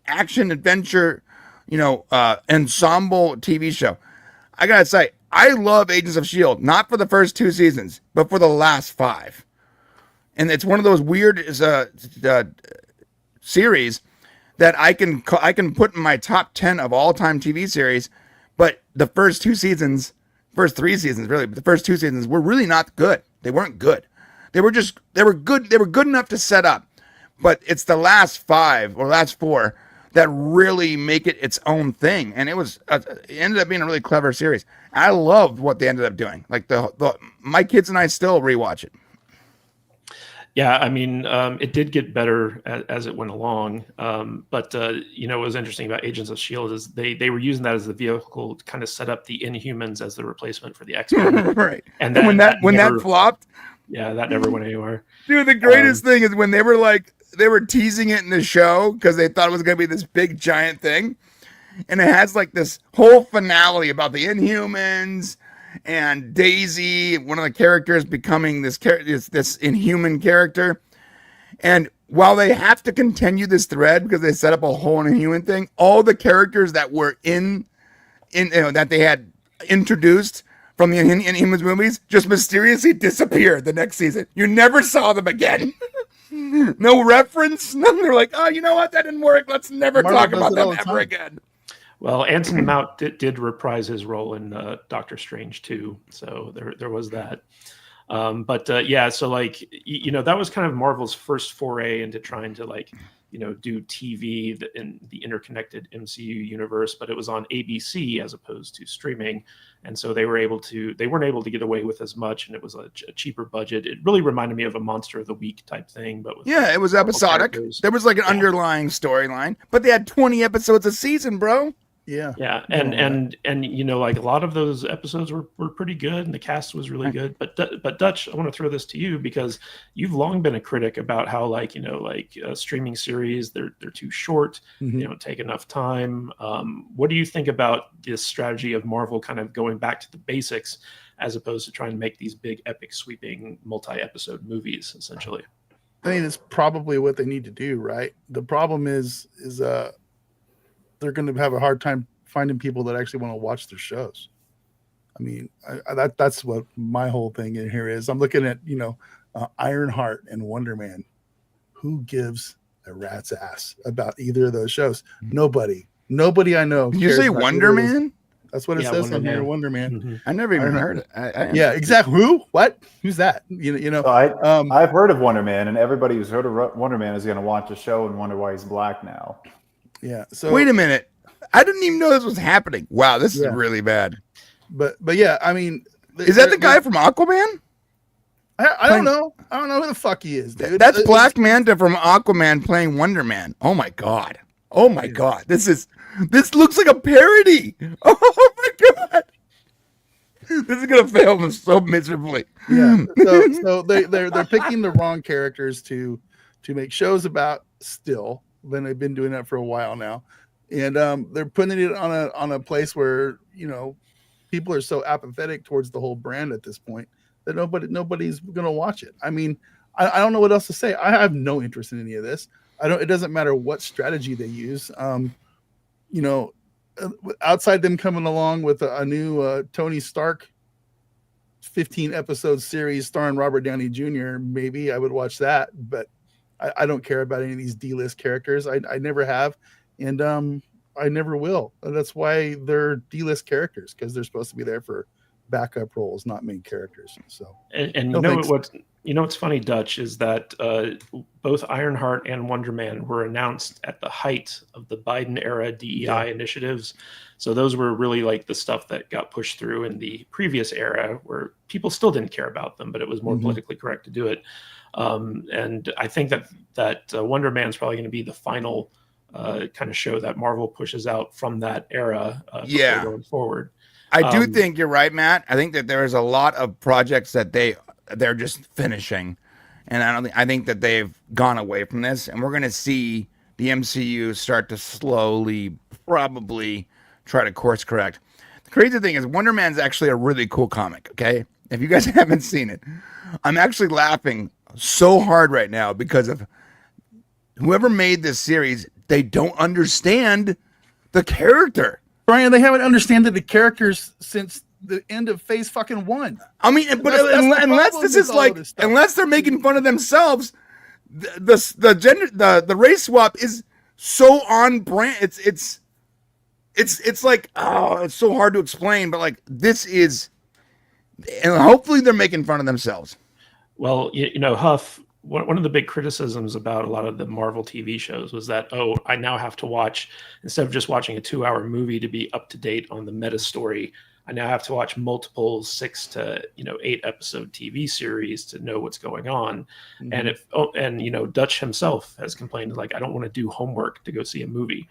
action, adventure, ensemble TV show. I gotta say, I love Agents of S.H.I.E.L.D., not for the first 2 seasons, but for the last 5. And it's one of those weird series that I can put in my top 10 of all time TV series, but the first 3 seasons really, but the first 2 seasons were really not good. They weren't good. They were good. They were good enough to set up, but it's the last 5 or last 4 that really make it its own thing. And it ended up being a really clever series. I loved what they ended up doing. Like my kids and I still rewatch it. Yeah, I mean, it did get better as it went along. But what was interesting about Agents of S.H.I.E.L.D. is they were using that as the vehicle to kind of set up the Inhumans as the replacement for the X-Men. Right. And when that flopped, yeah, that never went anywhere. Dude, the greatest thing is when they were teasing it in the show because they thought it was going to be this big giant thing. And it has like this whole finale about the Inhumans and Daisy, one of the characters, becoming this Inhuman character. And while they have to continue this thread because they set up a whole Inhuman thing, all the characters that were that they had introduced from the Inhumans movies just mysteriously disappeared the next season. You never saw them again. No reference. They're like, oh, you know what? That didn't work. Let's never Marvel talk does about it all them the ever time. again. Well, Anson Mount did reprise his role in Doctor Strange too, so there was that. Yeah, so like that was kind of Marvel's first foray into trying to like do TV in the interconnected MCU universe, but it was on ABC as opposed to streaming, and so they weren't able to get away with as much, and it was a cheaper budget. It really reminded me of a Monster of the Week type thing, but with Yeah, it was episodic. characters. There was like an underlying storyline, but they had 20 episodes a season, bro. Yeah. Yeah, and like a lot of those episodes were pretty good, and the cast was really good. But Dutch, I want to throw this to you because you've long been a critic about how streaming series they're too short, they don't take enough time. What do you think about this strategy of Marvel kind of going back to the basics as opposed to trying to make these big epic sweeping multi-episode movies essentially? I mean, it's probably what they need to do, right? The problem is they're going to have a hard time finding people that actually want to watch their shows. I mean, that's what my whole thing in here is. I'm looking at, Ironheart and Wonder Man. Who gives a rat's ass about either of those shows? Nobody I know. Did you cares say about Wonder either of those. Man? That's what it says on here, Wonder Man. Mm-hmm. I never even Ironheart. heard it. Yeah, exactly. Who? What? Who's that? So I've heard of Wonder Man, and everybody who's heard of Wonder Man is going to watch the show and wonder why he's black now. Yeah. So Wait a minute. I didn't even know this was happening. Wow, this is really bad. But yeah, I mean, Is that the guy from Aquaman? I don't know. I don't know who the fuck he is, dude. That's Black Manta from Aquaman playing Wonder Man. Oh my god. Oh my god. This looks like a parody. Oh my god. This is gonna fail so miserably. Yeah. So they're picking the wrong characters to make shows about still. Then they've been doing that for a while now. And they're putting it on a place where people are so apathetic towards the whole brand at this point that nobody's gonna watch it. I mean, I don't know what else to say. I have no interest in any of this. It doesn't matter what strategy they use. Outside them coming along with a new Tony Stark 15 episode series starring Robert Downey Jr., maybe I would watch that, but I don't care about any of these D-list characters. I never have. And I never will. That's why they're D-list characters, because they're supposed to be there for backup roles, not main characters. So, and what's funny, Dutch, is that both Ironheart and Wonder Man were announced at the height of the Biden era DEI initiatives. So those were really like the stuff that got pushed through in the previous era, where people still didn't care about them, but it was more politically correct to do it. And I think that Wonder Man's probably going to be the final kind of show that Marvel pushes out from that era going forward. I do think you're right, Matt. I think that there's a lot of projects that they're just finishing, and I think that they've gone away from this, and we're going to see the MCU start to slowly probably try to course correct. The crazy thing is Wonder Man's actually a really cool comic, okay? If you guys haven't seen it, I'm actually laughing so hard right now because of whoever made this series. They don't understand the character. Brian, they haven't understood the characters since the end of Phase fucking 1. I mean, but unless they're making fun of themselves, the race swap is so on brand. It's like, oh, it's so hard to explain, but like this is, and hopefully they're making fun of themselves. Well, Huff, one of the big criticisms about a lot of the Marvel TV shows was that, I now have to watch, instead of just watching a 2-hour movie to be up to date on the meta story, I now have to watch multiple 6 to 8 episode TV series to know what's going on. And Dutch himself has complained, like, I don't want to do homework to go see a movie.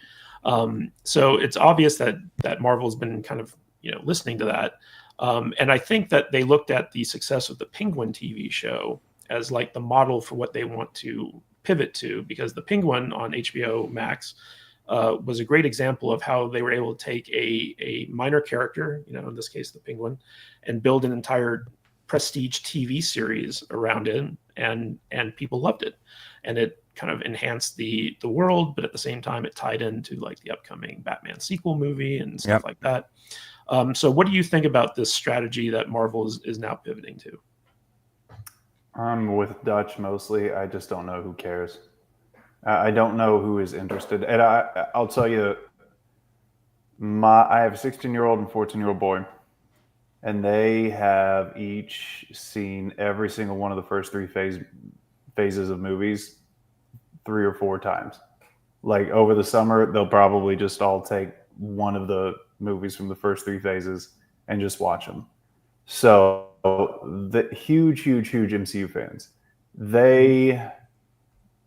So it's obvious that Marvel's been kind of listening to that. And I think that they looked at the success of the Penguin TV show as like the model for what they want to pivot to, because the Penguin on HBO Max was a great example of how they were able to take a minor character, in this case the Penguin, and build an entire prestige TV series around it, and people loved it, and it kind of enhanced the world, but at the same time it tied into like the upcoming Batman sequel movie and stuff like that. So what do you think about this strategy that Marvel is now pivoting to? I'm with Dutch mostly. I just don't know who cares. I don't know who is interested. And I'll tell you, I have a 16-year-old and 14-year-old boy, and they have each seen every single one of the first three phases of movies 3 or 4 times. Like over the summer, they'll probably just all take one of the movies from the first 3 phases and just watch them. So the huge MCU fans, they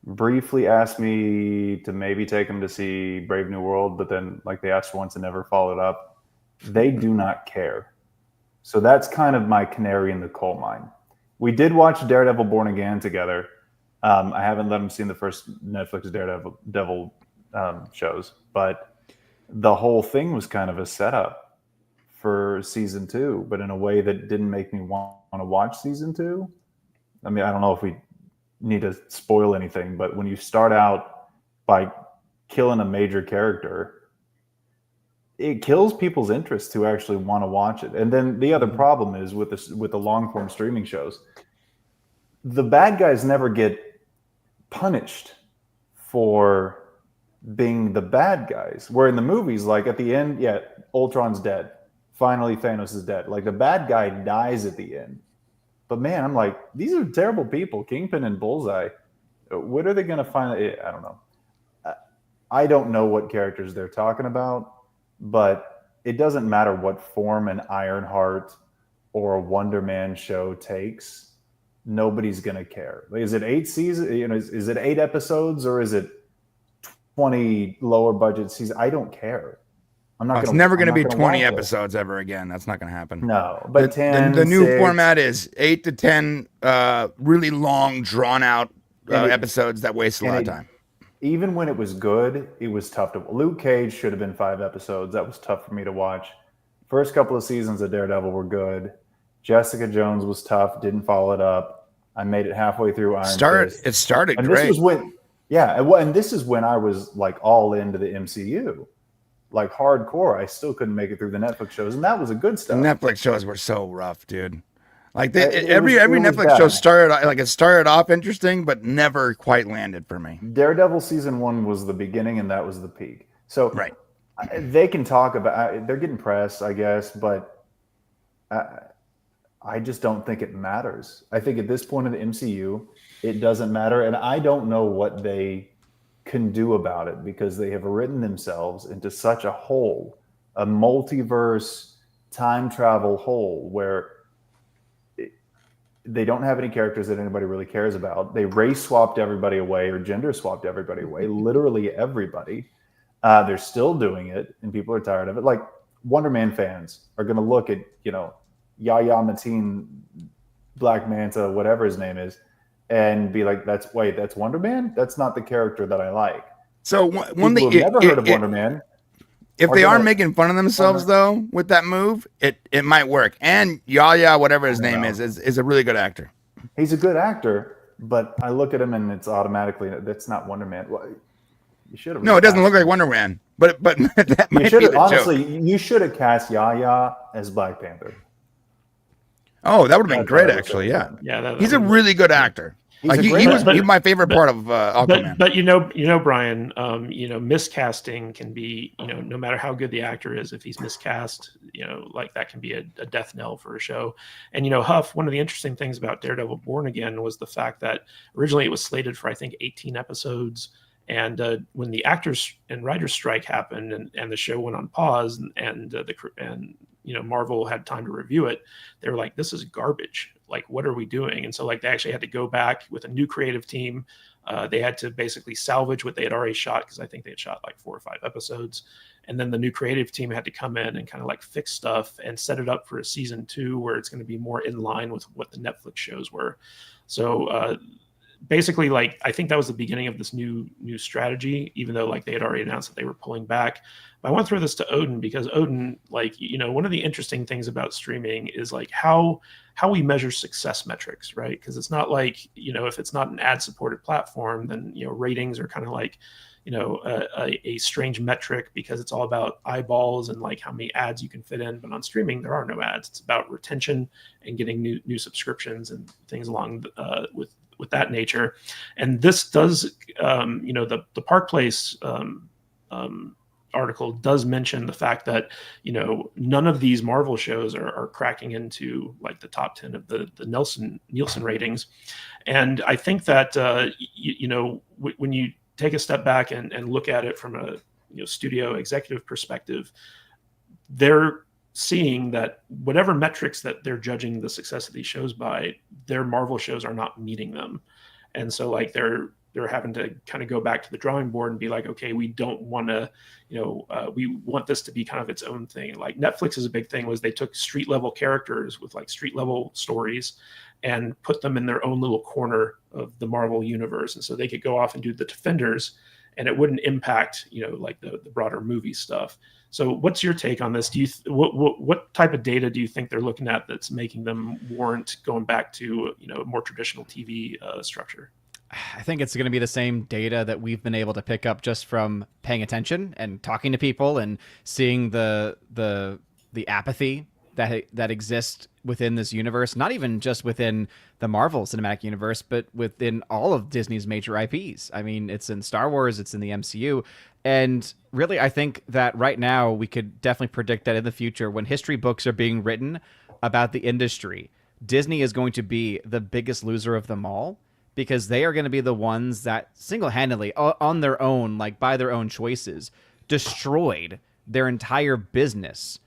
briefly asked me to maybe take them to see Brave New World, but then like they asked once and never followed up. They do not care. So that's kind of my canary in the coal mine. We did watch Daredevil Born Again together. I haven't let them see the first Netflix Daredevil shows, but the whole thing was kind of a setup for season 2, but in a way that didn't make me want to watch season 2. I mean, I don't know if we need to spoil anything, but when you start out by killing a major character, it kills people's interest to actually want to watch it. And then the other problem is with the long form streaming shows, the bad guys never get punished for being the bad guys. Where in the movies, like at the end, yeah, Ultron's dead. Finally, Thanos is dead. Like the bad guy dies at the end. But man, I'm like, these are terrible people. Kingpin and Bullseye. What are they going to find? I don't know. I don't know what characters they're talking about, but it doesn't matter what form an Ironheart or a Wonder Man show takes. Nobody's going to care. Is it 8 seasons? You know, is it 8 episodes or is it 20 lower budget seasons? I don't care. It's never going to be 20 episodes ever again. That's not going to happen. No, but 10. The new format is 8 to 10 really long, drawn out episodes that waste a lot of time. Even when it was good, it was tough to. Luke Cage should have been 5 episodes. That was tough for me to watch. First couple of seasons of Daredevil were good. Jessica Jones was tough. Didn't follow it up. I made it halfway through Iron Fist. It started and great. This was when, and this is when I was like all into the MCU. Like hardcore, I still couldn't make it through the Netflix shows, and that was a good stuff. The Netflix shows were so rough, dude. Like every Netflix show started off interesting, but never quite landed for me. Daredevil season 1 was the beginning, and that was the peak. So right, they can talk about they're getting press, I guess, but I just don't think it matters. I think at this point in the MCU, it doesn't matter, and I don't know what they can do about it because they have written themselves into such a hole, a multiverse time travel hole where they don't have any characters that anybody really cares about. They race swapped everybody away or gender swapped everybody away, literally everybody. They're still doing it and people are tired of it. Like Wonder Man fans are going to look at, Yahya Mateen, Black Manta, whatever his name is, and be like, that's Wonder Man? That's not the character that I like. So one thing, never heard of Wonder Man. If they are making fun of themselves though with that move, it might work. And Yahya, whatever his name is a really good actor. He's a good actor, but I look at him and it's automatically that's not Wonder Man. Well, you should have. No, it doesn't look like Wonder Man, but that might be the honestly, joke. You should have cast Yahya as Black Panther. Oh, that would have been great, actually. Yeah, he's a really good actor. He was my favorite part of Aquaman. But Brian, miscasting can be, no matter how good the actor is, if he's miscast, like that can be a death knell for a show. And Huff, one of the interesting things about Daredevil Born Again was the fact that originally it was slated for I think 18 episodes. And when the actors and writers strike happened and the show went on pause and Marvel had time to review it, they were like, this is garbage. Like, what are we doing? And so like they actually had to go back with a new creative team. They had to basically salvage what they had already shot because I think they had shot like 4 or 5 episodes. And then the new creative team had to come in and kind of like fix stuff and set it up for a season 2 where it's going to be more in line with what the Netflix shows were. So basically, like, I think that was the beginning of this new strategy, even though like they had already announced that they were pulling back. But I want to throw this to Odin because Odin, like, one of the interesting things about streaming is like how we measure success metrics, right? Because it's not like, if it's not an ad supported platform, then, ratings are kind of like, a strange metric because it's all about eyeballs and like how many ads you can fit in. But on streaming, there are no ads. It's about retention and getting new subscriptions and things along with that nature. And this does, the Park Place article does mention the fact that none of these Marvel shows are cracking into like the top 10 of the Nielsen ratings. And I think that when you take a step back and look at it from a studio executive perspective, they're seeing that whatever metrics that they're judging the success of these shows by, their Marvel shows are not meeting them. And so like they're having to kind of go back to the drawing board and be like, okay, we don't want to, we want this to be kind of its own thing. Like Netflix is a big thing, was they took street level characters with like street level stories and put them in their own little corner of the Marvel universe. And so they could go off and do the Defenders and it wouldn't impact, like the broader movie stuff. So what's your take on this? Do you what type of data do you think they're looking at that's making them warrant going back to, a more traditional TV structure? I think it's going to be the same data that we've been able to pick up just from paying attention and talking to people and seeing the apathy that exists within this universe, not even just within the Marvel Cinematic Universe, but within all of Disney's major IPs. I mean, it's in Star Wars, it's in the MCU. And really, I think that right now we could definitely predict that in the future, when history books are being written about the industry, Disney is going to be the biggest loser of them all, because they are going to be the ones that single-handedly, on their own, like by their own choices, destroyed their entire business,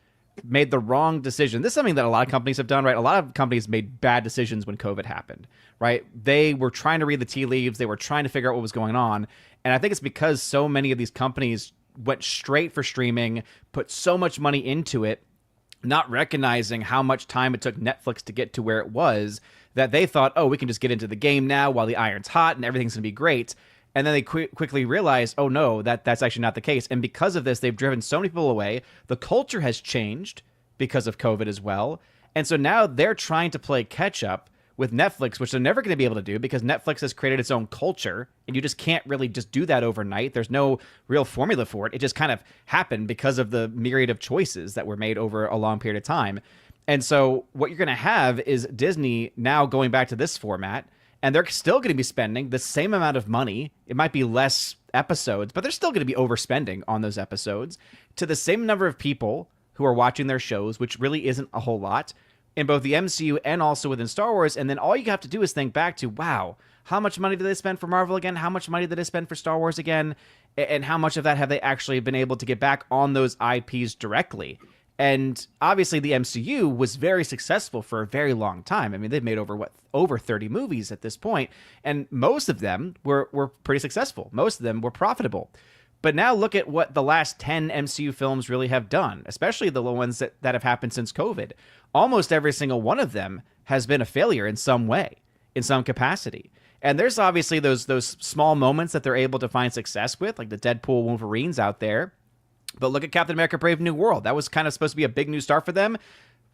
made the wrong decision. This is something that a lot of companies have done, right? A lot of companies made bad decisions when COVID happened, right? They were trying to read the tea leaves. They were trying to figure out what was going on. And I think it's because so many of these companies went straight for streaming, put so much money into it, not recognizing how much time it took Netflix to get to where it was, that they thought, oh, we can just get into the game now while the iron's hot and everything's going to be great. And then they quickly realized, oh, no, that's actually not the case. And because of this, they've driven so many people away. The culture has changed because of COVID as well. And so now they're trying to play catch up with Netflix, which they're never going to be able to do because Netflix has created its own culture. And you just can't really just do that overnight. There's no real formula for it. It just kind of happened because of the myriad of choices that were made over a long period of time. And so what you're going to have is Disney now going back to this format, and they're still going to be spending the same amount of money. It might be less episodes, but they're still going to be overspending on those episodes to the same number of people who are watching their shows, which really isn't a whole lot, in both the MCU and also within Star Wars. And then all you have to do is think back to, wow, how much money did they spend for Marvel again? How much money did they spend for Star Wars again? And how much of that have they actually been able to get back on those IPs directly? And obviously the MCU was very successful for a very long time. I mean, they've made over 30 movies at this point, and most of them were pretty successful. Most of them were profitable. But now look at what the last 10 MCU films really have done, especially the ones that have happened since COVID. Almost every single one of them has been a failure in some way, in some capacity. And there's obviously those small moments that they're able to find success with, like the Deadpool Wolverines out there. But look at Captain America Brave New World. That was kind of supposed to be a big new start for them.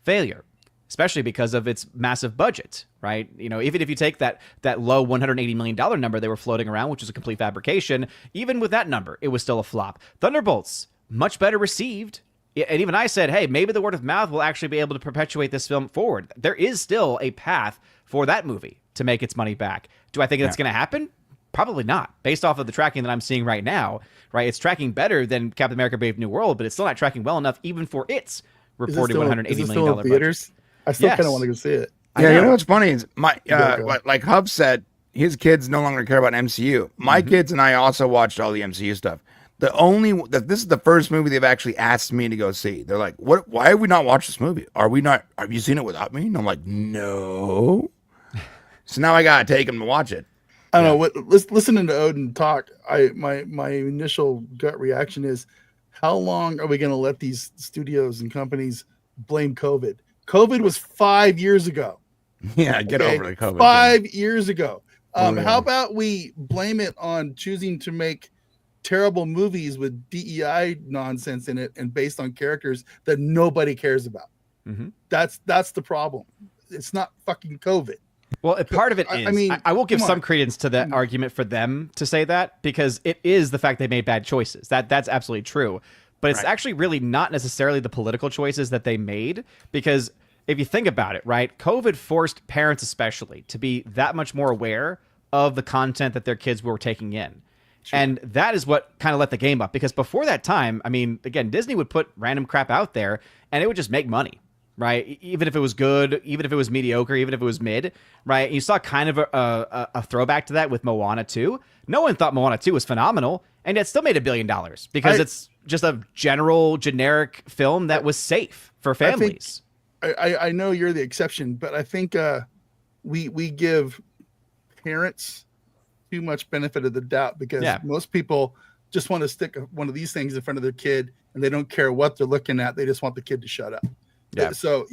Failure, especially because of its massive budget, right? Even if you take that low $180 million number they were floating around, which was a complete fabrication, even with that number, it was still a flop. Thunderbolts, much better received. And even I said, hey, maybe the word of mouth will actually be able to perpetuate this film forward. There is still a path for that movie to make its money back. Do I think that's going to happen? Probably not, based off of the tracking that I'm seeing right now, right? It's tracking better than Captain America Brave New World, but it's still not tracking well enough even for its reported $180 million budget. Theaters? I still kind of want to go see it. Yeah, you know what's funny is like Hub said, his kids no longer care about MCU. My kids and I also watched all the MCU stuff. This is the first movie they've actually asked me to go see. They're like, "What? Why have we not watched this movie? Have you seen it without me?" And I'm like, "No." So now I gotta take them to watch it. I don't know. Listening to Odin talk, my initial gut reaction is, how long are we going to let these studios and companies blame COVID? COVID was 5 years ago. Yeah, get over the COVID. 5 years ago. How about we blame it on choosing to make terrible movies with DEI nonsense in it and based on characters that nobody cares about? Mm-hmm. That's the problem. It's not fucking COVID. Well, part of it is. I mean, I will give come some on. credence to that argument for them to say that, because it is the fact they made bad choices. That's absolutely true. But it's actually really not necessarily the political choices that they made, because if you think about it, right, COVID forced parents especially to be that much more aware of the content that their kids were taking in. Sure. And that is what kind of let the game up, because before that time, I mean, again, Disney would put random crap out there and it would just make money. Right, even if it was good, even if it was mediocre, even if it was mid, right? And you saw kind of a throwback to that with Moana 2. No one thought Moana 2 was phenomenal, and it still made $1 billion because it's just a generic film that was safe for families. I know you're the exception, but I think we give parents too much benefit of the doubt, because most people just want to stick one of these things in front of their kid, and they don't care what they're looking at. They just want the kid to shut up. Yeah. So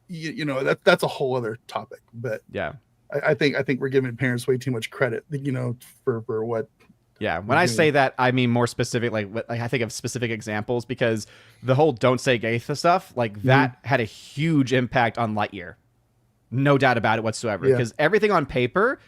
that's a whole other topic. But yeah, I think we're giving parents way too much credit, for what. Yeah, when I say that, I mean more specific. Like I think of specific examples, because the whole "don't say gay" stuff, like that had a huge impact on Lightyear, no doubt about it whatsoever. Because everything on paper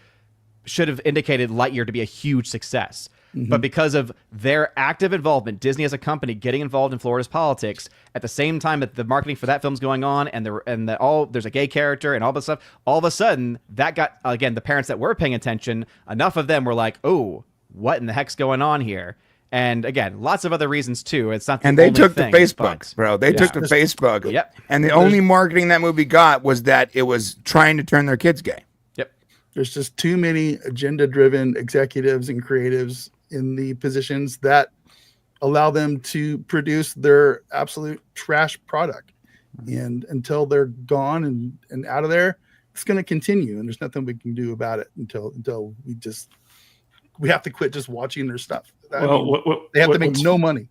should have indicated Lightyear to be a huge success. But because of their active involvement, Disney as a company getting involved in Florida's politics at the same time that the marketing for that film's going on, and there's a gay character and all this stuff, all of a sudden that got, again, the parents that were paying attention, enough of them were like, oh, what in the heck's going on here? And again, lots of other reasons too. It's not the and they only took thing, to Facebook, bro. They took to Facebook. Yep. And the only marketing that movie got was that it was trying to turn their kids gay. Yep. There's just too many agenda-driven executives and creatives in the positions that allow them to produce their absolute trash product. And until they're gone and out of there, it's going to continue. And there's nothing we can do about it until we have to quit just watching their stuff. They have to make no money.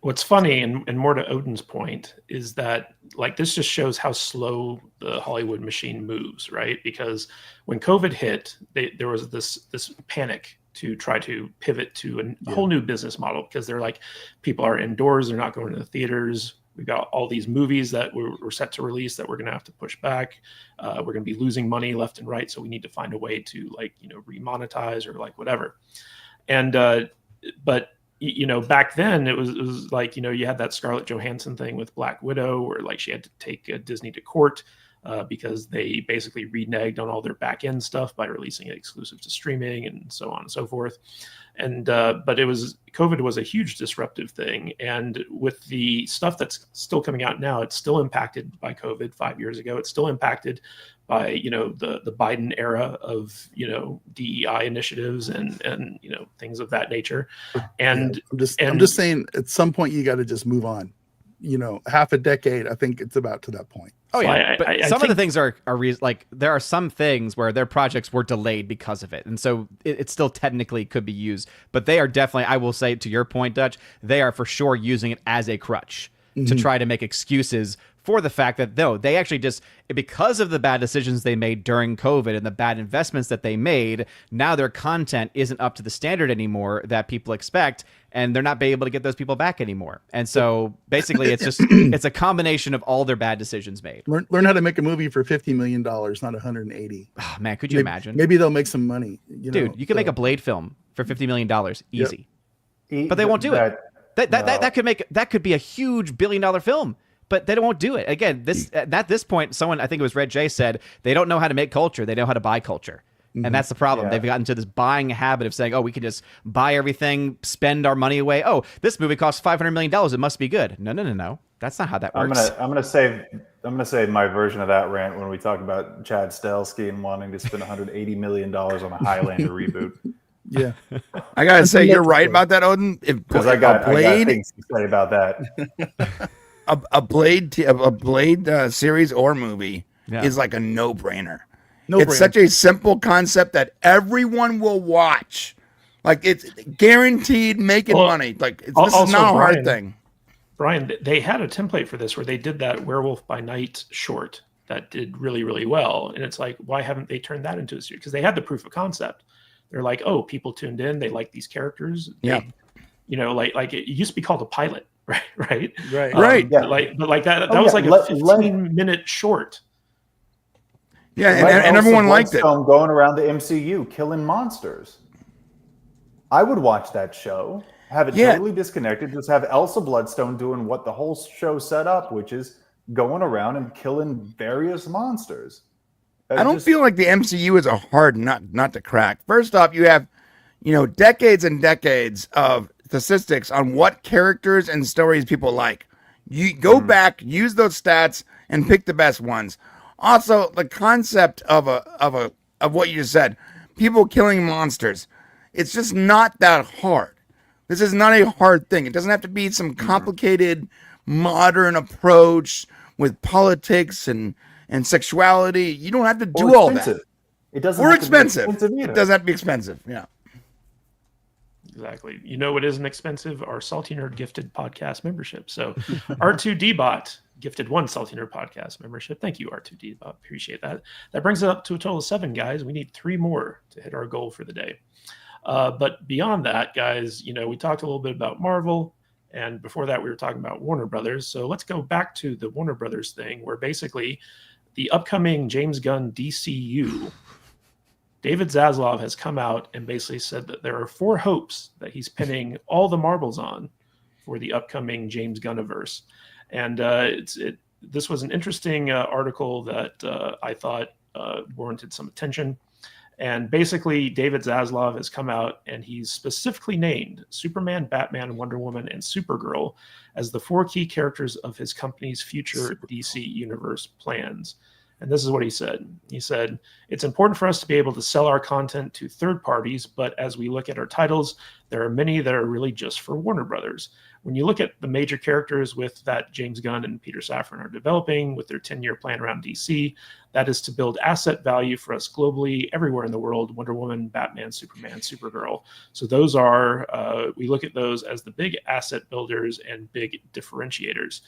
What's funny, and more to Odin's point, is that like this just shows how slow the Hollywood machine moves, right? Because when COVID hit, there was this panic to try to pivot to a whole new business model, because they're like, people are indoors, they're not going to the theaters. We've got all these movies that we're set to release that we're going to have to push back. We're going to be losing money left and right, so we need to find a way to remonetize or like whatever. And but back then it was like, you had that Scarlett Johansson thing with Black Widow, where like she had to take Disney to court because they basically reneged on all their back end stuff by releasing it exclusive to streaming and so on and so forth. And but COVID was a huge disruptive thing. And with the stuff that's still coming out now, it's still impacted by COVID 5 years ago. It's still impacted by, the Biden era of, DEI initiatives and things of that nature. And I'm just saying, at some point you got to just move on. Half a decade, I think it's about to that point. Oh yeah, so but some of the things are like, there are some things where their projects were delayed because of it, and so it still technically could be used. But they are definitely, I will say, to your point, Dutch, they are for sure using it as a crutch to try to make excuses for the fact that they actually just, because of the bad decisions they made during COVID and the bad investments that they made, now their content isn't up to the standard anymore that people expect, and they're not being able to get those people back anymore. And so basically it's a combination of all their bad decisions made. Learn how to make a movie for $50 million, not 180. Oh, man, could you imagine? Maybe they'll make some money. Dude, you can make a Blade film for $50 million easy. Yep. But they won't do it. That could be a huge $1 billion film. But they won't do it. Again, at this point, someone, I think it was Red J, said they don't know how to make culture. They know how to buy culture. And that's the problem. They've gotten to this buying habit of saying, oh, we can just buy everything, spend our money away. Oh, this movie costs $500 million. It must be good. No. That's not how that works. I'm gonna save my version of that rant when we talk about Chad Stahelski and wanting to spend $180 million on a Highlander reboot. Yeah. I got to say, you're right about that, Odin. Because I got things to say about that. A Blade series or movie is like a no-brainer. It's such a simple concept that everyone will watch. Like, it's guaranteed making money. Like, this is not a hard thing. Brian, they had a template for this where they did that Werewolf by Night short that did really, really well. And it's like, why haven't they turned that into a series? Because they had the proof of concept. They're like, oh, people tuned in. They like these characters. Yeah. Like it used to be called a pilot. Right. Right. Right. But that was like a 15-minute short. Yeah, Let and Elsa everyone liked it. Bloodstone going around the MCU killing monsters. I would watch that show. Have it totally disconnected. Just have Elsa Bloodstone doing what the whole show set up, which is going around and killing various monsters. I don't feel like the MCU is a hard nut not to crack. First off, you have, decades and decades of statistics on what characters and stories people like. You go back, use those stats, and pick the best ones. Also, the concept of what you just said, people killing monsters, it's just not that hard. This is not a hard thing. It doesn't have to be some complicated modern approach with politics and sexuality. You don't have to do all that. It doesn't. Or expensive. It doesn't have to be expensive. Yeah. Exactly. You know what isn't expensive? Our Salty Nerd Gifted podcast membership. So R2D-Bot gifted 1 Salty Nerd podcast membership. Thank you, R2D-Bot. Appreciate that. That brings it up to a total of 7, guys. We need 3 more to hit our goal for the day. But beyond that, guys, we talked a little bit about Marvel. And before that, we were talking about Warner Brothers. So let's go back to the Warner Brothers thing, where basically the upcoming James Gunn DCU, David Zaslav has come out and basically said that there are 4 hopes that he's pinning all the marbles on for the upcoming James Gunniverse. And this was an interesting article that I thought warranted some attention. And basically, David Zaslav has come out and he's specifically named Superman, Batman, Wonder Woman, and Supergirl as the 4 key characters of his company's future DC universe plans. And this is what he said. He said, "It's important for us to be able to sell our content to third parties, but as we look at our titles, there are many that are really just for Warner Brothers. When you look at the major characters with that James Gunn and Peter Safran are developing with their 10-year plan around DC, that is to build asset value for us globally, everywhere in the world, Wonder Woman, Batman, Superman, Supergirl. So those are, we look at those as the big asset builders and big differentiators."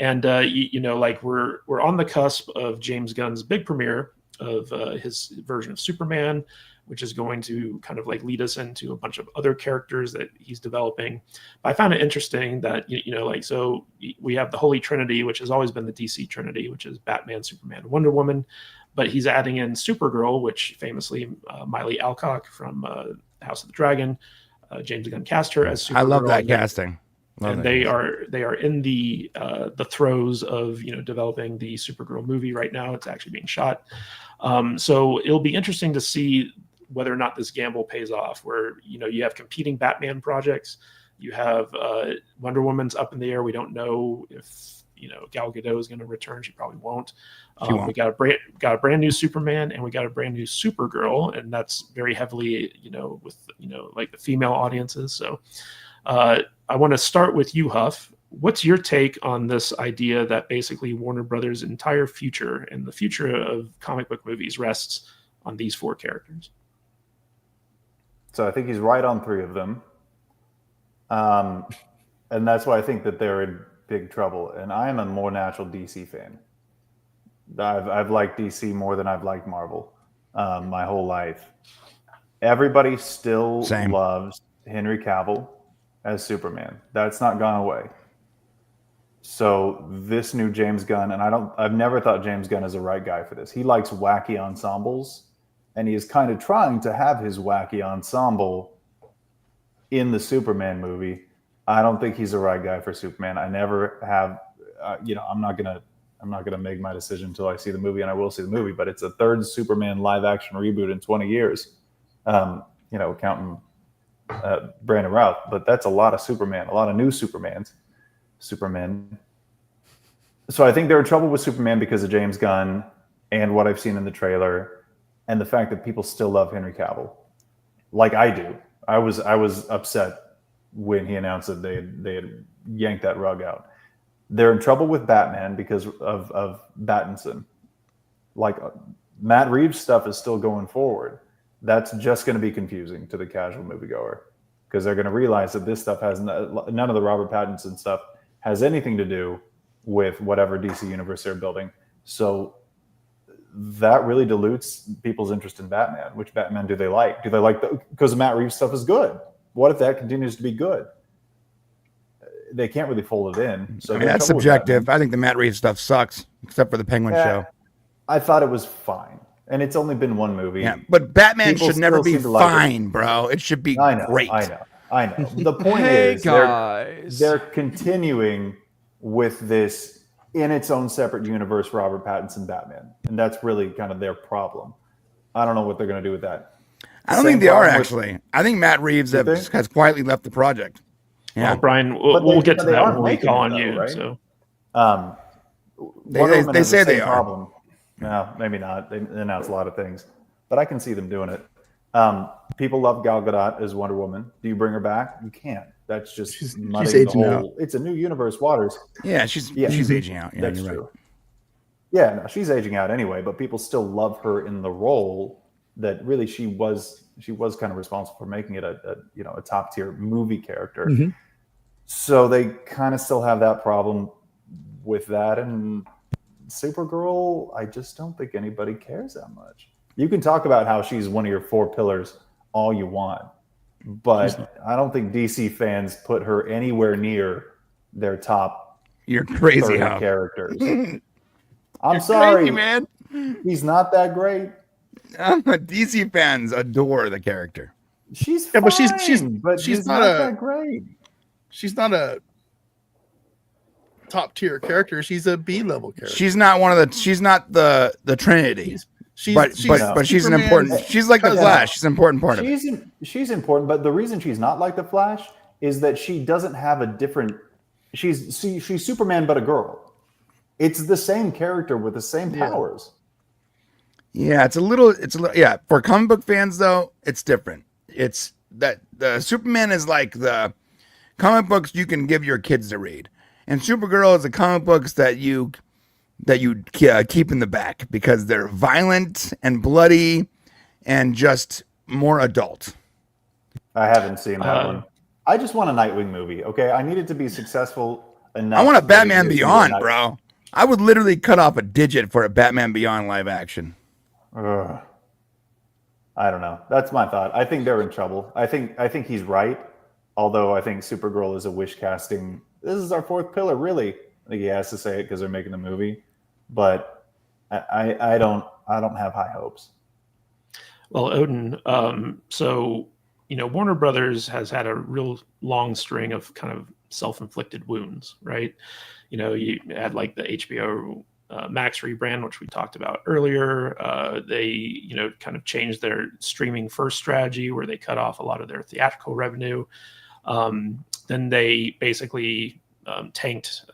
And we're on the cusp of James Gunn's big premiere of his version of Superman, which is going to kind of lead us into a bunch of other characters that he's developing. But I found it interesting that so we have the Holy Trinity, which has always been the DC Trinity, which is Batman, Superman, Wonder Woman. But he's adding in Supergirl, which famously Miley Alcock from House of the Dragon, James Gunn cast her as Supergirl. I love that casting. And they are in the throes of developing the Supergirl movie right now. It's actually being shot, so it'll be interesting to see whether or not this gamble pays off. Where you have competing Batman projects, you have Wonder Woman's up in the air. We don't know if Gal Gadot is going to return. She probably won't. We got a brand new Superman, and we got a brand new Supergirl, and that's very heavily with the female audiences. So. I want to start with you, Huff. What's your take on this idea that basically Warner Brothers' entire future and the future of comic book movies rests on these 4 characters? So I think he's right on 3 of them. And that's why I think that they're in big trouble. And I am a more natural DC fan. I've liked DC more than I've liked Marvel my whole life. Everybody still loves Henry Cavill as Superman. That's not gone away. So this new James Gunn, and I've never thought James Gunn is the right guy for this. He likes wacky ensembles, and he is kind of trying to have his wacky ensemble in the Superman movie. I don't think he's the right guy for Superman. I never have, I'm not gonna make my decision until I see the movie, and I will see the movie. But it's a 3rd Superman live action reboot in 20 years. Counting Brandon Routh, but that's a lot of Superman, a lot of new Supermen. So I think they're in trouble with Superman because of James Gunn and what I've seen in the trailer, and the fact that people still love Henry Cavill, like I do. I was upset when he announced that they had yanked that rug out. They're in trouble with Batman because of Pattinson. Matt Reeves' stuff is still going forward. That's just going to be confusing to the casual moviegoer because they're going to realize that this stuff has none of the Robert Pattinson stuff has anything to do with whatever DC universe they're building. So that really dilutes people's interest in Batman. Which Batman do they like? Do they like because Matt Reeves stuff is good? What if that continues to be good? They can't really fold it in. So that's subjective. I think the Matt Reeves stuff sucks, except for the Penguin show. I thought it was fine. And it's only been one movie. Yeah, but Batman People should never still be seem to like it. fine, bro. It should be I know, great. I know. The point Hey, is, guys. they're continuing with this in its own separate universe, Robert Pattinson Batman, and that's really kind of their problem. I don't know what they're going to do with that. I don't think they are actually. I think Matt Reeves has quietly left the project. Yeah, Well, Brian, we'll get to that when we call on you. Right? So They say they are. Problem. No, maybe not. They announce a lot of things, but I can see them doing it. People love Gal Gadot as Wonder Woman. Do you bring her back? You can't. That's just She's muddying aging the out. whole. It's a new universe, Waters. yeah, she's aging out. Yeah, That's you're true. right. Yeah, no, she's aging out anyway, but people still love her in the role that really she was kind of responsible for making it a top tier movie character. Mhm. So they kind of still have that problem with that. And Supergirl, I just don't think anybody cares that much. You can talk about how she's one of your 4 pillars all you want, but I don't think DC fans put her anywhere near their top You're crazy, 30 Huff. characters. I'm You're sorry, crazy, man. he's not that great. DC fans adore the character. She's Yeah, but fine, she's she's not not a- that great. She's not a top tier character. She's a B level character. She's not one of the. She's not the Trinity. But she's an Superman important. She's like the cousin. Flash. She's an important part of it. She's important, but the reason she's not like the Flash is that she doesn't have a different. She's Superman, but a girl. It's the same character with the same powers. Yeah, it's a little. Yeah, for comic book fans though, it's different. It's that the Superman is like the comic books you can give your kids to read, and Supergirl is the comic books that you keep in the back because they're violent and bloody and just more adult. I haven't seen that one. I just want a Nightwing movie. Okay, I need it to be successsul enough. I want a that Batman it gives me Beyond, a bro. I would literally cut off a digit for a Batman Beyond live action. Ugh. I don't know. That's my thought. I think they're in trouble. I think he's right. Although I think Supergirl is a wish casting. This is our 4th pillar, really. I think he has to say it because they're making the movie. But I don't have high hopes. Well, Odin, so, Warner Brothers has had a real long string of kind of self-inflicted wounds, right? You had like the HBO Max rebrand, which we talked about earlier. They, kind of changed their streaming first strategy where they cut off a lot of their theatrical revenue. Then they basically tanked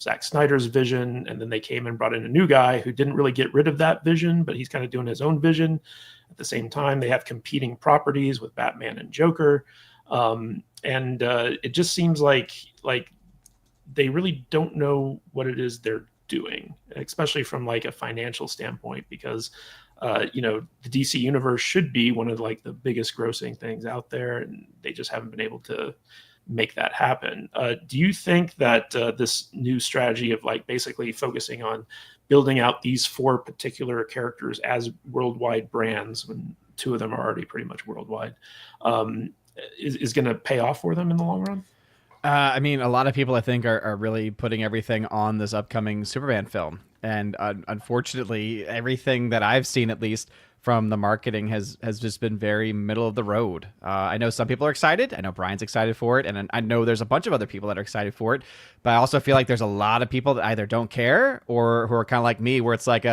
Zack Snyder's vision, and then they came and brought in a new guy who didn't really get rid of that vision, but he's kind of doing his own vision. At the same time, they have competing properties with Batman and Joker, and it just seems like they really don't know what it is they're doing, especially from like a financial standpoint, because the DC universe should be one of like the biggest grossing things out there, and they just haven't been able to make that happen. Do you think that this new strategy of like basically focusing on building out these 4 particular characters as worldwide brands, when 2 of them are already pretty much worldwide, is going to pay off for them in the long run? I mean, a lot of people, I think, are really putting everything on this upcoming Superman film. And unfortunately, everything that I've seen, at least from the marketing, has just been very middle of the road. I know some people are excited. I know Brian's excited for it. And I know there's a bunch of other people that are excited for it. But I also feel like there's a lot of people that either don't care or who are kind of like me, where it's like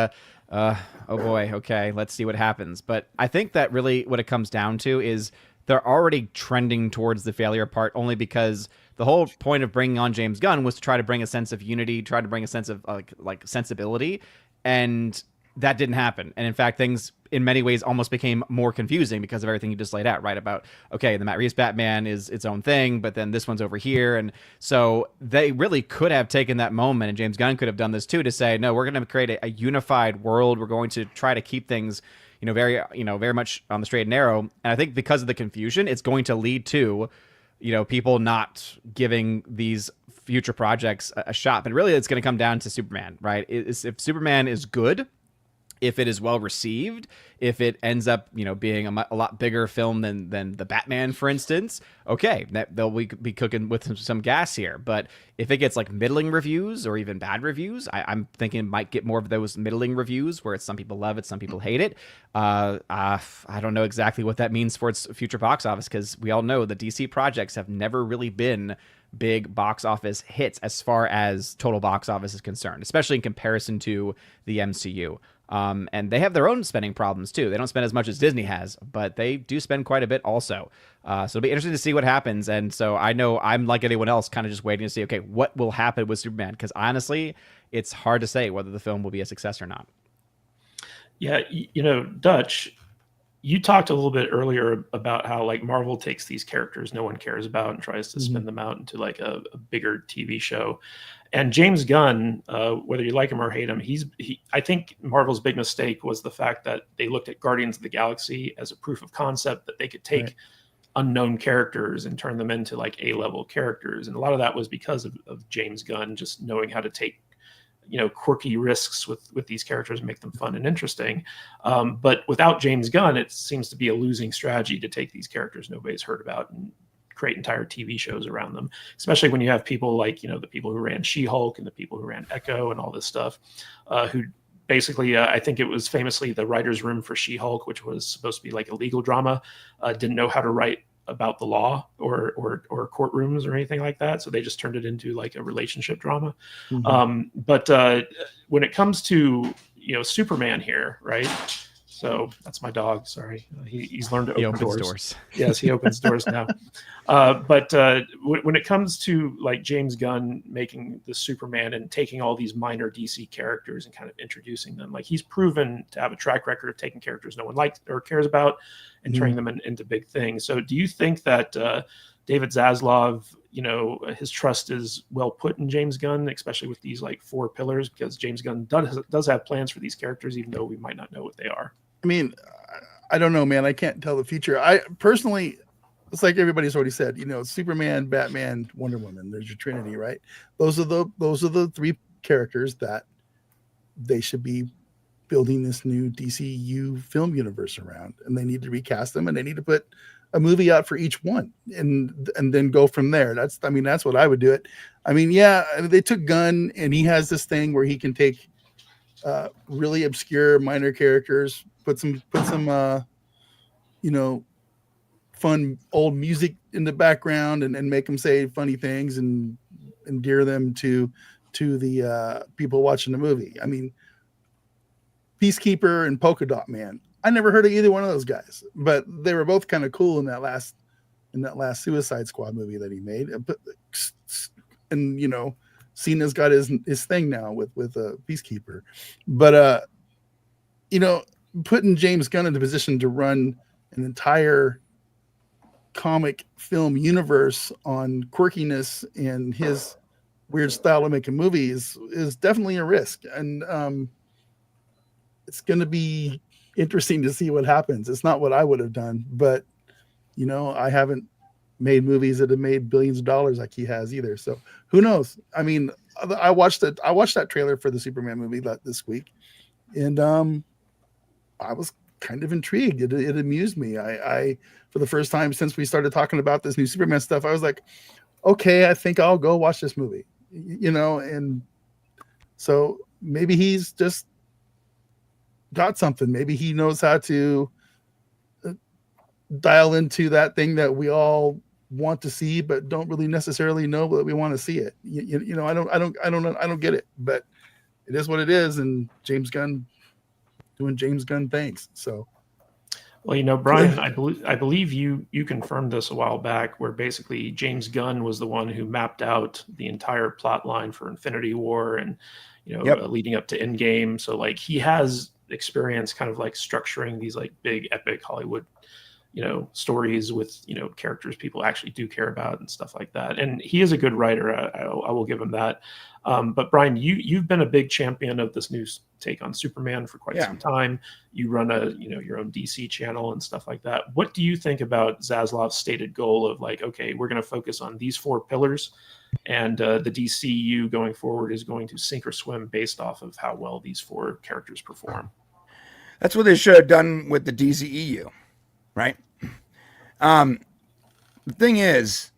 oh boy, okay, let's see what happens. But I think that really what it comes down to is they're already trending towards the failure part, only because the whole point of bringing on James Gunn was to try to bring a sense of unity, try to bring a sense of like sensibility, and that didn't happen. And in fact, things in many ways almost became more confusing because of everything you just laid out, right? About, okay, the Matt Reeves Batman is its own thing, but then this one's over here. And so they really could have taken that moment, and James Gunn could have done this too, to say, no, we're going to create a unified world. We're going to try to keep things very much on the straight and narrow. And I think because of the confusion, it's going to lead to, people not giving these future projects a shot. But really, it's going to come down to Superman, right? If Superman is good, if it is well received, if it ends up, being a lot bigger film than the Batman, for instance, okay, they'll be cooking with some gas here. But if it gets like middling reviews or even bad reviews, I'm thinking it might get more of those middling reviews where it's some people love it, some people hate it. I don't know exactly what that means for its future box office, because we all know the DC projects have never really been big box office hits as far as total box office is concerned, especially in comparison to the MCU. And they have their own spending problems too. They don't spend as much as Disney has, but they do spend quite a bit also. So it'll be interesting to see what happens. And so I know I'm like anyone else, kind of just waiting to see, okay, what will happen with Superman? Because honestly, it's hard to say whether the film will be a success or not. Yeah, Dutch, you talked a little bit earlier about how like Marvel takes these characters no one cares about and tries to spin them out into like a bigger TV show. And James Gunn, whether you like him or hate him, I think Marvel's big mistake was the fact that they looked at Guardians of the Galaxy as a proof of concept that they could take unknown characters and turn them into like A-level characters. And a lot of that was because of James Gunn just knowing how to take quirky risks with these characters and make them fun and interesting. But without James Gunn, it seems to be a losing strategy to take these characters nobody's heard about and create entire TV shows around them, especially when you have people like, the people who ran She-Hulk and the people who ran Echo and all this stuff, who basically, I think it was famously the writer's room for She-Hulk, which was supposed to be like a legal drama, didn't know how to write about the law or courtrooms or anything like that. So they just turned it into like a relationship drama. But when it comes to, Superman here, right? So that's my dog. Sorry. He's learned to open doors. Yes, he opens doors now. But when it comes to like James Gunn making the Superman and taking all these minor DC characters and kind of introducing them, like he's proven to have a track record of taking characters no one likes or cares about and turning them into big things. So do you think that David Zaslav, his trust is well put in James Gunn, especially with these like 4 pillars, because James Gunn does have plans for these characters, even though we might not know what they are? I mean, I don't know, man. I can't tell the future. I personally, it's like everybody's already said, Superman, Batman, Wonder Woman. There's your Trinity, right? Those are the 3 characters that they should be building this new DCU film universe around, and they need to recast them, and they need to put a movie out for each one, and then go from there. That's what I would do it. I mean, yeah, they took Gunn, and he has this thing where he can take really obscure minor characters, put some fun old music in the background and make them say funny things and endear them to the people watching the movie. I mean, Peacekeeper and Polka Dot Man, I never heard of either one of those guys, but they were both kind of cool in that last Suicide Squad movie that he made. And Cena's got his thing now with Peacekeeper, but putting James Gunn in the position to run an entire comic film universe on quirkiness and his weird style of making movies is definitely a risk, and it's going to be interesting to see what happens. It's not what I would have done, but I haven't made movies that have made billions of dollars like he has either. So who knows? I mean, I watched that trailer for the Superman movie this week, and I was kind of intrigued. It amused me. I for the first time since we started talking about this new Superman stuff, I was like, okay, I think I'll go watch this movie. And so maybe he's just got something. Maybe he knows how to dial into that thing that we all want to see, but don't really necessarily know that we want to see it. I don't get it, but it is what it is. And James Gunn doing James Gunn things. So, well, Brian, I believe you confirmed this a while back, where basically James Gunn was the one who mapped out the entire plot line for Infinity War and leading up to Endgame. So like he has experience kind of like structuring these like big epic Hollywood stories with characters people actually do care about and stuff like that. And he is a good writer. I will give him that. But Brian, you've been a big champion of this new take on Superman for quite some time. You run your own DC channel and stuff like that. What do you think about Zaslav's stated goal of like, okay, we're going to focus on these 4 pillars, and the DCU going forward is going to sink or swim based off of how well these 4 characters perform? That's what they should have done with the DCEU, right? The thing is,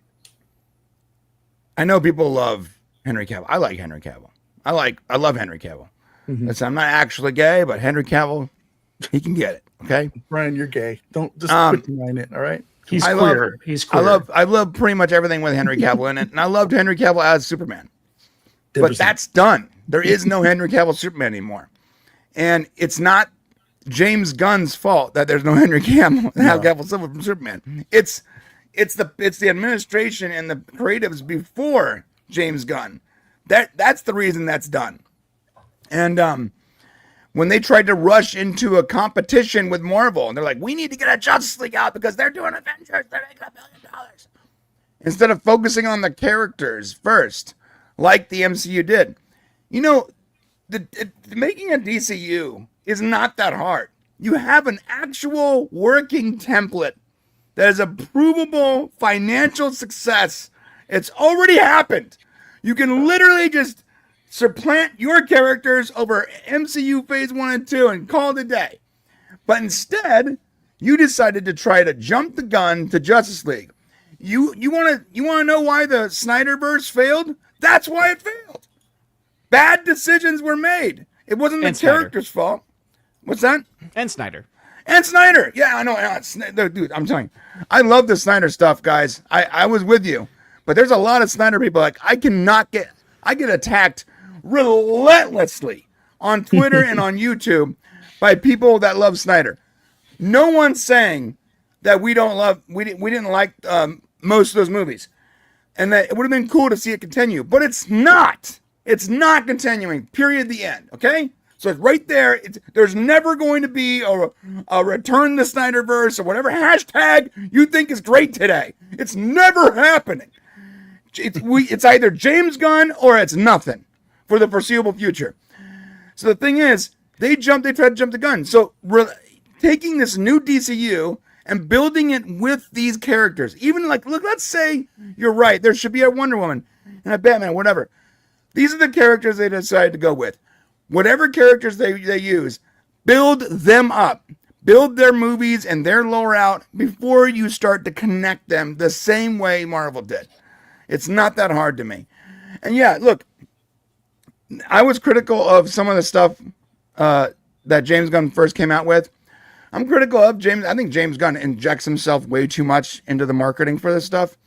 I know people love Henry Cavill. I like Henry Cavill. I love Henry Cavill. Listen, I'm not actually gay, but Henry Cavill, he can get it. Okay, Brian, you're gay. Don't just quit denying it. All right. He's queer. He's queer. I love pretty much everything with Henry Cavill in it, and I loved Henry Cavill as Superman. But that's done. There is no Henry Cavill Superman anymore, and it's not James Gunn's fault that there's no Henry Cavill Superman. It's the administration and the creatives before James Gunn. That's the reason that's done. And when they tried to rush into a competition with Marvel, and they're like, we need to get a Justice League out because they're doing Avengers, they're making $1 billion. Instead of focusing on the characters first, like the MCU did. You know, making a DCU is not that hard. You have an actual working template that is a provable financial success. It's already happened. You can literally just supplant your characters over MCU phase 1 and 2 and call it a day. But instead, you decided to try to jump the gun to Justice League. You want to know why the Snyderverse failed? That's why it failed. Bad decisions were made. It wasn't the character's fault. What's that? And Snyder. Yeah, I know. Dude, I'm telling you, I love the Snyder stuff, guys. I was with you. But there's a lot of Snyder people like, I get attacked relentlessly on Twitter and on YouTube by people that love Snyder. No one's saying that we didn't like most of those movies, and that it would have been cool to see it continue, but it's not. It's not continuing. Period. The end. Okay. So it's right there. There's never going to be a return to Snyderverse or whatever hashtag you think is great today. It's never happening. It's either James Gunn or it's nothing for the foreseeable future. So the thing is, they tried to jump the gun. So taking this new DCU and building it with these characters, even like, look, let's say you're right. There should be a Wonder Woman and a Batman, whatever. These are the characters they decided to go with. Whatever characters they use, build them up. Build their movies and their lore out before you start to connect them the same way Marvel did. It's not that hard to me. And yeah, look, I was critical of some of the stuff that James Gunn first came out with. I'm critical of James. I think James Gunn injects himself way too much into the marketing for this stuff.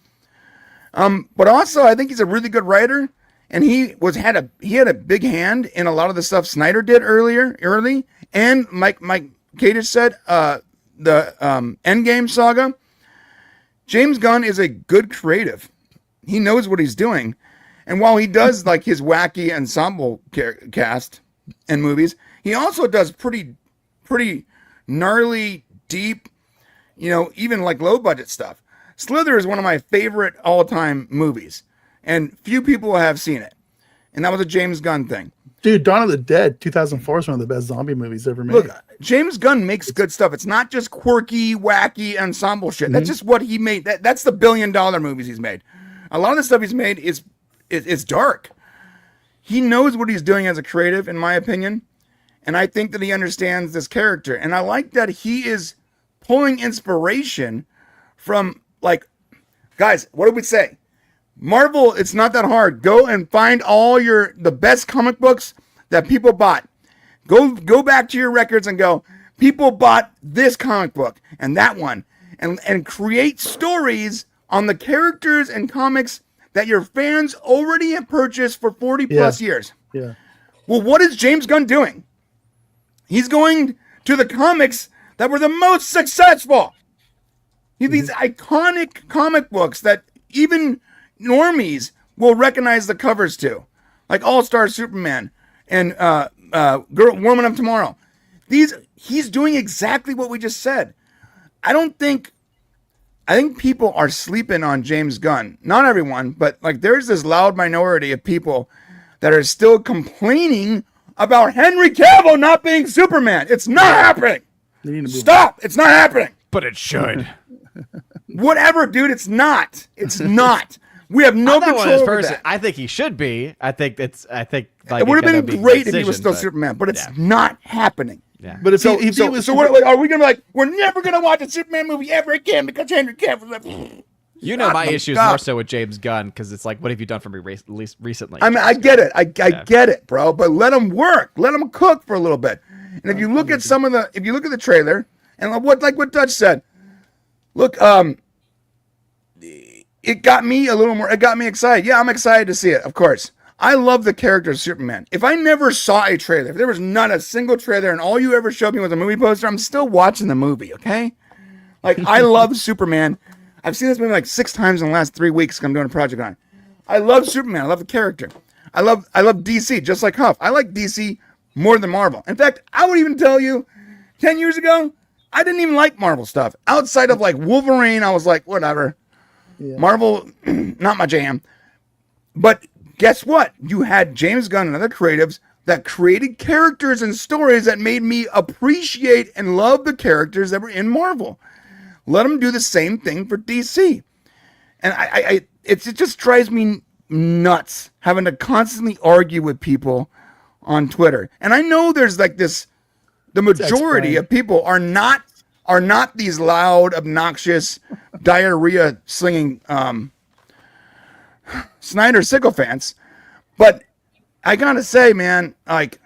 But also, I think he's a really good writer, and he had a big hand in a lot of the stuff Snyder did early. And Mike Kadish said the Endgame saga. James Gunn is a good creative. He knows what he's doing. And while he does like his wacky ensemble cast and movies, he also does pretty gnarly, deep, even like low budget stuff. Slither is one of my favorite all-time movies, and few people have seen it. And that was a James Gunn thing. Dude, Dawn of the Dead 2004 is one of the best zombie movies ever made. Look, James Gunn makes good stuff. It's not just quirky, wacky ensemble shit. That's just what he made. That's the $1 billion movies he's made. A lot of the stuff he's made is dark. He knows what he's doing as a creative, in my opinion. And I think that he understands this character. And I like that he is pulling inspiration from, like, guys, what did we say? Marvel, it's not that hard. Go and find all the best comic books that people bought. Go back to your records and go, people bought this comic book and that one. And create stories on the characters and comics that your fans already have purchased for 40 plus years. Yeah. Well, what is James Gunn doing? He's going to the comics that were the most successful. These iconic comic books that even normies will recognize the covers to, like All-Star Superman and Woman of Tomorrow. He's doing exactly what we just said. I think people are sleeping on James Gunn. Not everyone, but like there's this loud minority of people that are still complaining about Henry Cavill not being Superman. It's not happening. Stop. It's not happening. But it should. Whatever, dude. It's not. It's not. We have no control over that. I think he should be. I think like it would have been great if he was still Superman, but it's not happening. Yeah. But if So, he so, was so what, are we gonna be like? We're never gonna watch a Superman movie ever again because Henry Cavill's like. You know, my issue is God. more so with James Gunn because it's like, what have you done for me recently? I mean, I get it. I get it, bro. But let him work. Let him cook for a little bit. And if you look at if you look at the trailer, and what Dutch said, look, it got me a little more. It got me excited. Yeah, I'm excited to see it. Of course, I love the character of Superman. If I never saw a trailer, if there was not a single trailer, and all you ever showed me was a movie poster, I'm still watching the movie. Okay, like I love Superman. I've seen this movie like 6 times in the last 3 weeks. I'm doing a project on it. I love Superman. I love the character. I love DC just like Huff. I like DC more than Marvel. In fact, I would even tell you, 10 years ago, I didn't even like Marvel stuff. Outside of like Wolverine, I was like, whatever. Yeah. Marvel, not my jam. But guess what? You had James Gunn and other creatives that created characters and stories that made me appreciate and love the characters that were in Marvel. Let them do the same thing for DC. And it just drives me nuts having to constantly argue with people on Twitter. And I know there's like this, the majority of people are not these loud, obnoxious, diarrhea slinging Snyder sycophants. But I gotta say, man, like,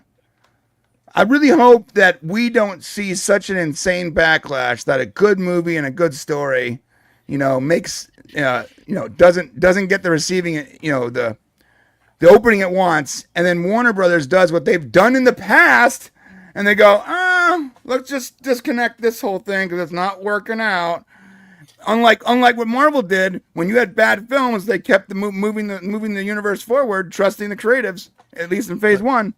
I really hope that we don't see such an insane backlash that a good movie and a good story, makes, doesn't get the receiving, the opening it wants, and then Warner Brothers does what they've done in the past, and they go, let's just disconnect this whole thing because it's not working out. Unlike what Marvel did, when you had bad films, they kept moving the universe forward, trusting the creatives, at least in phase 1.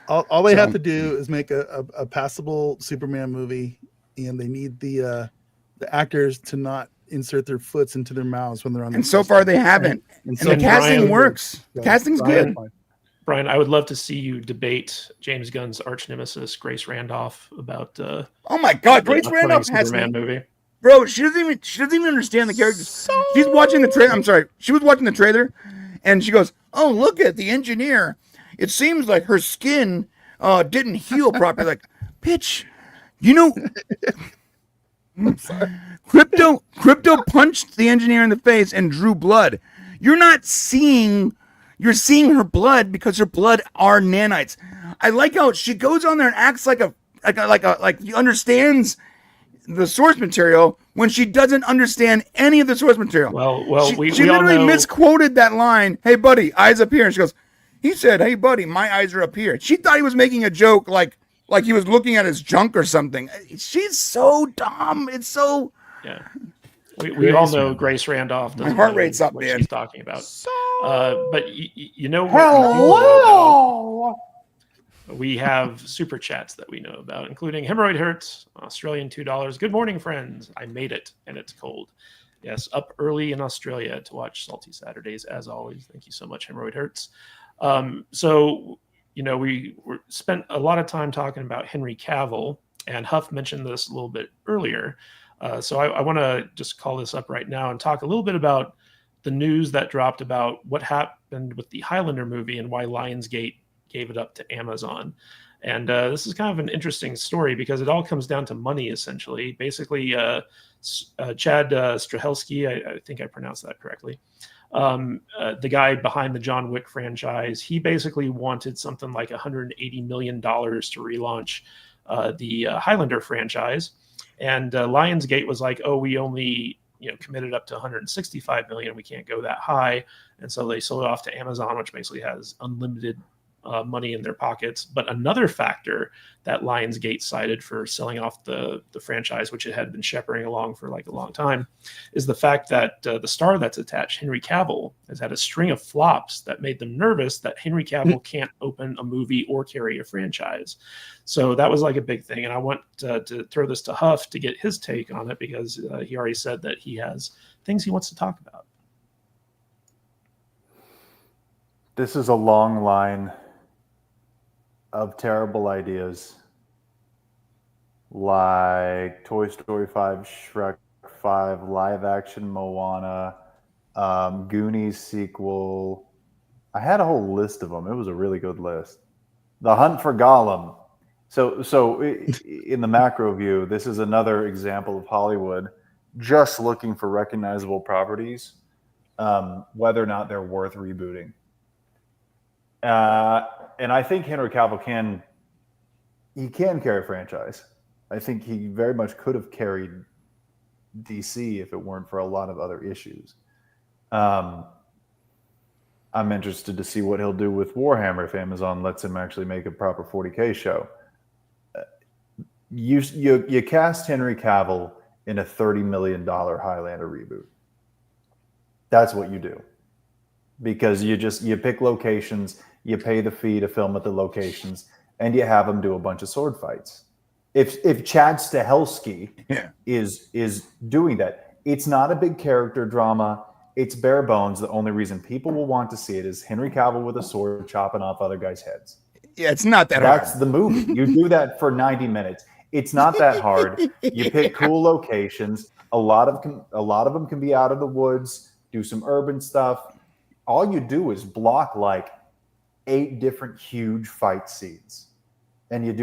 All they have to do is make a passable Superman movie, and they need the actors to not insert their foots into their mouths when they're on. And so far they haven't. And the casting works. The casting's good. Brian, I would love to see you debate James Gunn's arch nemesis Grace Randolph about. Oh my God, Grace Randolph has Superman movie. Bro, she doesn't even understand the characters. She's watching the trailer. I'm sorry, she was watching the trailer, and she goes, "Oh, look at the engineer. It seems like her skin didn't heal properly." Like, bitch, Crypto punched the engineer in the face and drew blood. You're seeing her blood because her blood are nanites. I like how she goes on there and acts like she understands the source material when she doesn't understand any of the source material. Well, she literally misquoted that line. "Hey, buddy, eyes up here." And she goes, "He said, 'Hey, buddy, my eyes are up here.'" She thought he was making a joke, like he was looking at his junk or something. She's so dumb. It's so. Yeah. We all know Grace Randolph. My heart rate's up, what man. she's talking about. But you know what? Hello. We have super chats that we know about, including Hemorrhoid Hurts, Australian $2. Good morning, friends. I made it, and it's cold. Yes, up early in Australia to watch Salty Saturdays, as always. Thank you so much, Hemorrhoid Hurts. We spent a lot of time talking about Henry Cavill, and Huff mentioned this a little bit earlier. So I want to just call this up right now and talk a little bit about the news that dropped about what happened with the Highlander movie and why Lionsgate gave it up to Amazon. And this is kind of an interesting story because it all comes down to money, essentially. Basically, Chad Strahelski, I think I pronounced that correctly, the guy behind the John Wick franchise, he basically wanted something like $180 million to relaunch the Highlander franchise. And Lionsgate was like, "Oh, we only committed up to $165 million. We can't go that high." And so they sold it off to Amazon, which basically has unlimited money in their pockets. But another factor that Lionsgate cited for selling off the franchise, which it had been shepherding along for like a long time, is the fact that the star that's attached, Henry Cavill, has had a string of flops that made them nervous that Henry Cavill can't open a movie or carry a franchise. So that was like a big thing. And I want to throw this to Huff to get his take on it because he already said that he has things he wants to talk about. This is a long line of terrible ideas like Toy Story 5, Shrek 5, live action Moana, Goonies sequel. I had a whole list of them. It was a really good list. The Hunt for Gollum. So in the macro view, this is another example of Hollywood just looking for recognizable properties, whether or not they're worth rebooting. And I think Henry Cavill can carry a franchise. I think he very much could have carried DC if it weren't for a lot of other issues. I'm interested to see what he'll do with Warhammer if Amazon lets him actually make a proper 40K show. You cast Henry Cavill in a $30 million Highlander reboot. That's what you do. Because you pick locations, you pay the fee to film at the locations, and you have him do a bunch of sword fights. If Chad Stahelski is doing that, it's not a big character drama. It's bare bones. The only reason people will want to see it is Henry Cavill with a sword chopping off other guys' heads. Yeah, it's not that hard. That's the movie. You do that for 90 minutes. It's not that hard. You pick cool locations. A lot of them can be out of the woods. Do some urban stuff. All you do is block like 8 different huge fight scenes, and you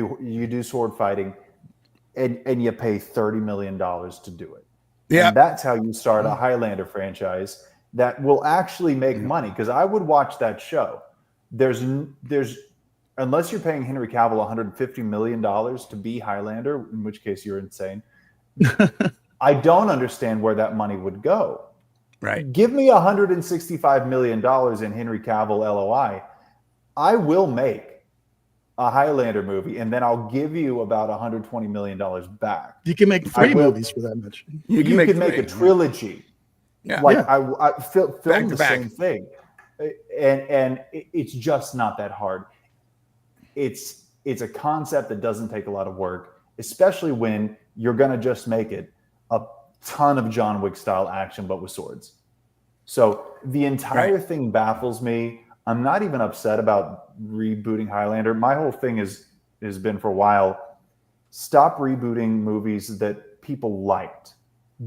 do sword fighting, and you pay $30 million to do it. Yeah, and that's how you start a Highlander franchise that will actually make money. Because I would watch that show. There's unless you're paying Henry Cavill $150 million to be Highlander, in which case you're insane. I don't understand where that money would go. Right. Give me $165 million in Henry Cavill LOI. I will make a Highlander movie, and then I'll give you about $120 million back. You can make 3 movies for that much. You can make a trilogy. Yeah. I film Back the to back. same thing. And it's just not that hard. It's a concept that doesn't take a lot of work, especially when you're going to just make it a ton of John Wick style action, but with swords. So the entire thing baffles me. I'm not even upset about rebooting Highlander. My whole thing has been for a while, stop rebooting movies that people liked.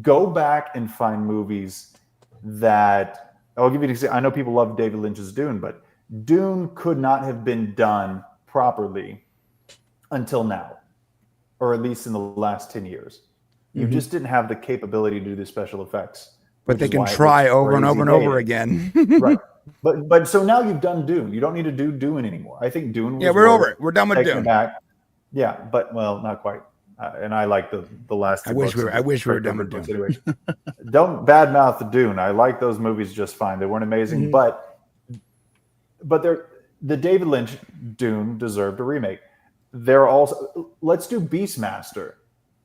Go back and find movies that, I'll give you an example. I know people love David Lynch's Dune, but Dune could not have been done properly until now, or at least in the last 10 years. You just didn't have the capability to do the special effects. But they can try over and over and over again. Right. But so now you've done Dune. You don't need to do Dune anymore. I think Dune was we're over it. We're done with Dune. Yeah, but well, not quite. And I like the last two books. I wish we were done with Dune. Anyway, don't badmouth the Dune. I like those movies just fine. They weren't amazing, but the David Lynch Dune deserved a remake. They're also, let's do Beastmaster.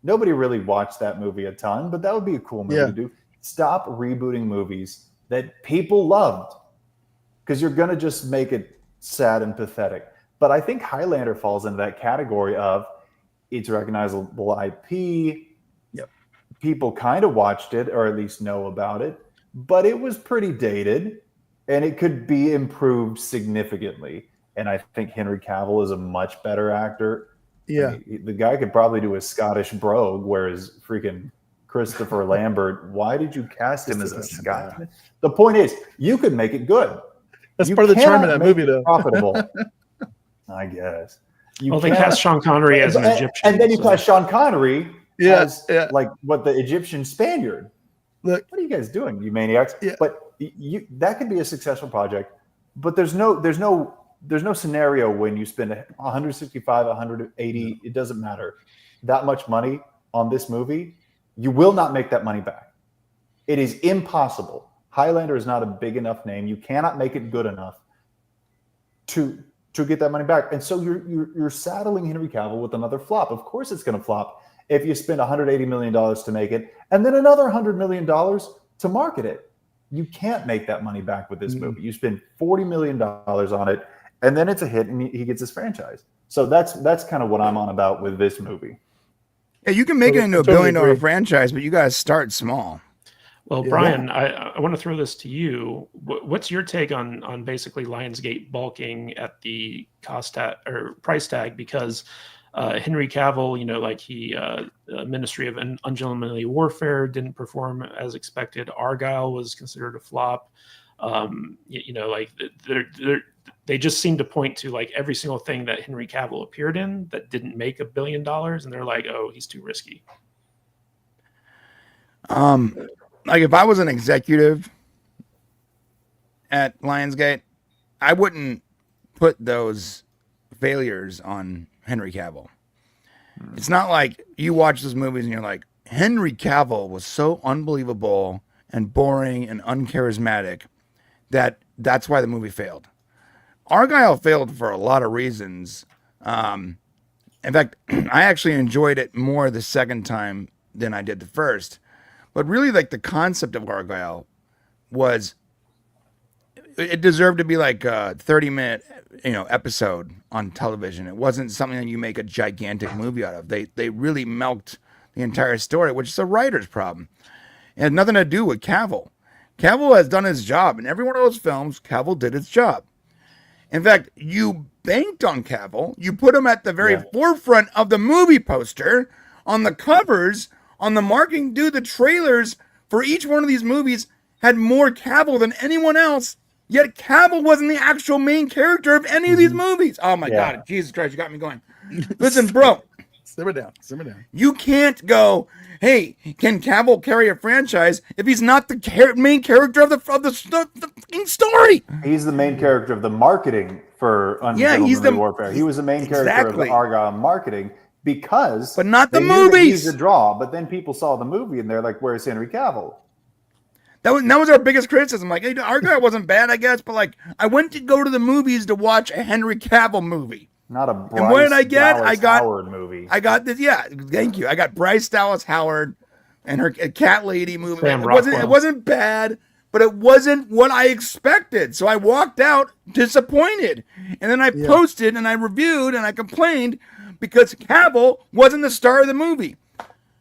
Nobody really watched that movie a ton, but that would be a cool movie to do. Stop rebooting movies that people loved, because you're going to just make it sad and pathetic. But I think Highlander falls into that category of it's recognizable IP. Yep. People kind of watched it, or at least know about it, but it was pretty dated, and it could be improved significantly. And I think Henry Cavill is a much better actor. Yeah. I mean, the guy could probably do a Scottish brogue, whereas freaking Christopher Lambert, why did you cast him as a Scottish? The point is, you could make it good. That's part of the charm of that movie, though. Profitable, I guess. They cast Sean Connery as an Egyptian. And then you cast Sean Connery as like what the Egyptian Spaniard. Look, what are you guys doing, you maniacs? Yeah. But that could be a successful project. But there's no scenario when you spend 165, 180, it doesn't matter, that much money on this movie, you will not make that money back. It is impossible. Highlander is not a big enough name. You cannot make it good enough to get that money back. And so you're saddling Henry Cavill with another flop. Of course it's going to flop if you spend $180 million to make it and then another $100 million to market it. You can't make that money back with this movie. You spend $40 million on it, and then it's a hit, and he gets his franchise. So that's kind of what I'm on about with this movie. Yeah, you can make it into a $1 billion franchise, but you got to start small. Well, Brian, I want to throw this to you. What's your take on basically Lionsgate balking at the cost tag or price tag? Because Henry Cavill, Ministry of Ungentlemanly Warfare didn't perform as expected. Argyle was considered a flop. they just seem to point to like every single thing that Henry Cavill appeared in that didn't make $1 billion, and they're like, oh, he's too risky. Like if I was an executive at Lionsgate, I wouldn't put those failures on Henry Cavill. It's not like you watch those movies and you're like, Henry Cavill was so unbelievable and boring and uncharismatic that's why the movie failed. Argyle failed for a lot of reasons. In fact, I actually enjoyed it more the second time than I did the first. But really, like, the concept of Argyle was, it deserved to be like a 30-minute, episode on television. It wasn't something that you make a gigantic movie out of. They really milked the entire story, which is a writer's problem. It had nothing to do with Cavill. Cavill has done his job. In every one of those films, Cavill did his job. In fact, you banked on Cavill. You put him at the very forefront of the movie poster, on the covers, on the marketing. Dude, the trailers for each one of these movies had more Cavill than anyone else. Yet Cavill wasn't the actual main character of any of these movies. Oh my God, Jesus Christ, you got me going. Listen, bro. Simmer down. You can't go, hey, can Cavill carry a franchise if he's not the main character of the story? He's the main character of the marketing for Ungentlemanly Warfare. He was the main character of the Argyle marketing because, but not the they knew that movies. he's a draw. But then people saw the movie and they're like, "Where's Henry Cavill?" That was our biggest criticism. Like, hey, Argyle wasn't bad, I guess, but like, I went to go to the movies to watch a Henry Cavill movie. Not a Bryce and what did I get? Dallas Howard movie. I got this. Yeah, thank you. I got Bryce Dallas Howard and her cat lady movie. Sam It wasn't bad, but it wasn't what I expected. So I walked out disappointed. And then I posted and I reviewed and I complained because Cavill wasn't the star of the movie.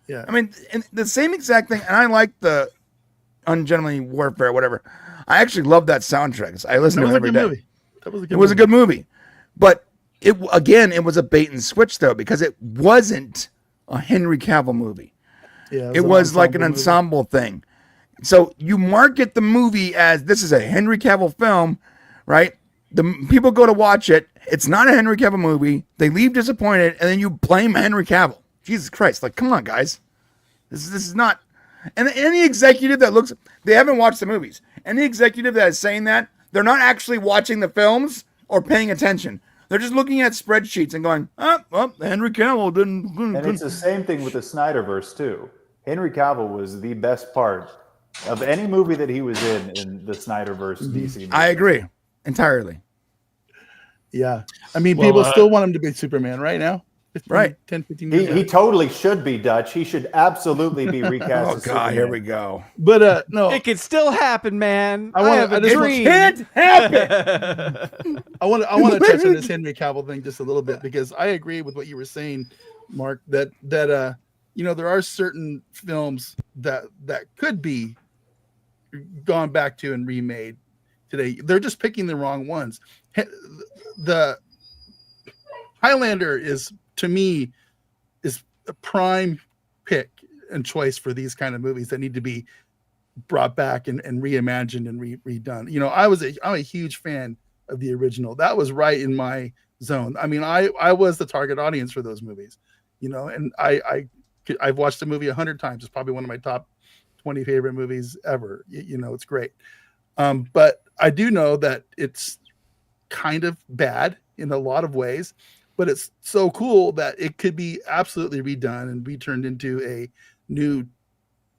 Yeah. I mean, and the same exact thing. And I like the Ungentlemanly Warfare, whatever. I actually love that soundtrack. I listen to it every day. It was a good movie. But it was a bait and switch though, because it wasn't a Henry Cavill movie. Yeah, it was like an ensemble thing. So you market the movie as this is a Henry Cavill film, right? The people go to watch it. It's not a Henry Cavill movie. They leave disappointed, and then you blame Henry Cavill. Jesus Christ! Like, come on, guys. This is not. And any executive that they haven't watched the movies. Any executive that is saying that, they're not actually watching the films or paying attention. They're just looking at spreadsheets and going, Henry Cavill didn't. And it's the same thing with the Snyderverse too. Henry Cavill was the best part of any movie that he was in the Snyderverse DC movie. I agree entirely. Yeah. I mean, people still want him to be Superman right now. 10, 15 years he totally should be Dutch. He should absolutely be recast. Oh, God, here we go. But no. It can still happen, man. It can't happen. I want to touch on this Henry Cavill thing just a little bit, because I agree with what you were saying, Mark, that there are certain films that could be gone back to and remade today. They're just picking the wrong ones. The Highlander to me is a prime pick and choice for these kind of movies that need to be brought back and reimagined and redone. I'm a huge fan of the original. That was right in my zone. I mean, I was the target audience for those movies, and I've watched the movie 100 times. It's probably one of my top 20 favorite movies ever. It's great. But I do know that it's kind of bad in a lot of ways, but it's so cool that it could be absolutely redone and be turned into a new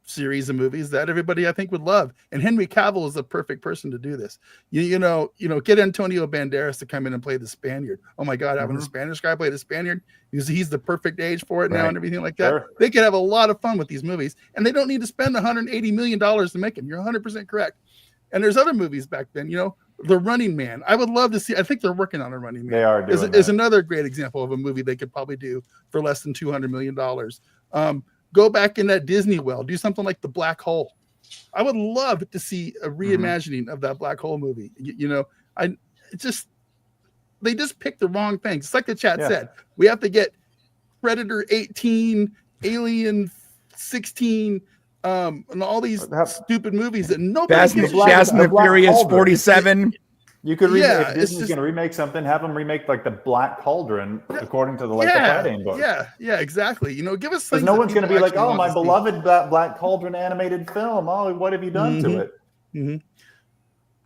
series of movies that everybody I think would love. And Henry Cavill is the perfect person to do this. Get Antonio Banderas to come in and play the Spaniard. Oh my God, having a Spanish guy play the Spaniard, he's the perfect age for it now and everything like that. Sure. They could have a lot of fun with these movies, and they don't need to spend $180 million to make them. You're 100% correct. And there's other movies back then, The Running Man. I would love to see. I think they're working on A Running Man. They are doing is another great example of a movie they could probably do for less than $200 million. Go back in that Disney world. Do something like The Black Hole. I would love to see a reimagining of that Black Hole movie. They just picked the wrong things. It's like the chat said. We have to get Predator 18, Alien 16, and all these stupid movies that nobody Fast and the Furious 47. You could remake, Yeah, if it's Disney's just- going to remake something, have them remake like the Black Cauldron, according to the the yeah, Friday book. yeah, exactly. You know, give us Because things no that one's going to people be like, actually "Oh, want my to see. beloved Black Cauldron animated film. Oh, what have you done to it?" Mhm.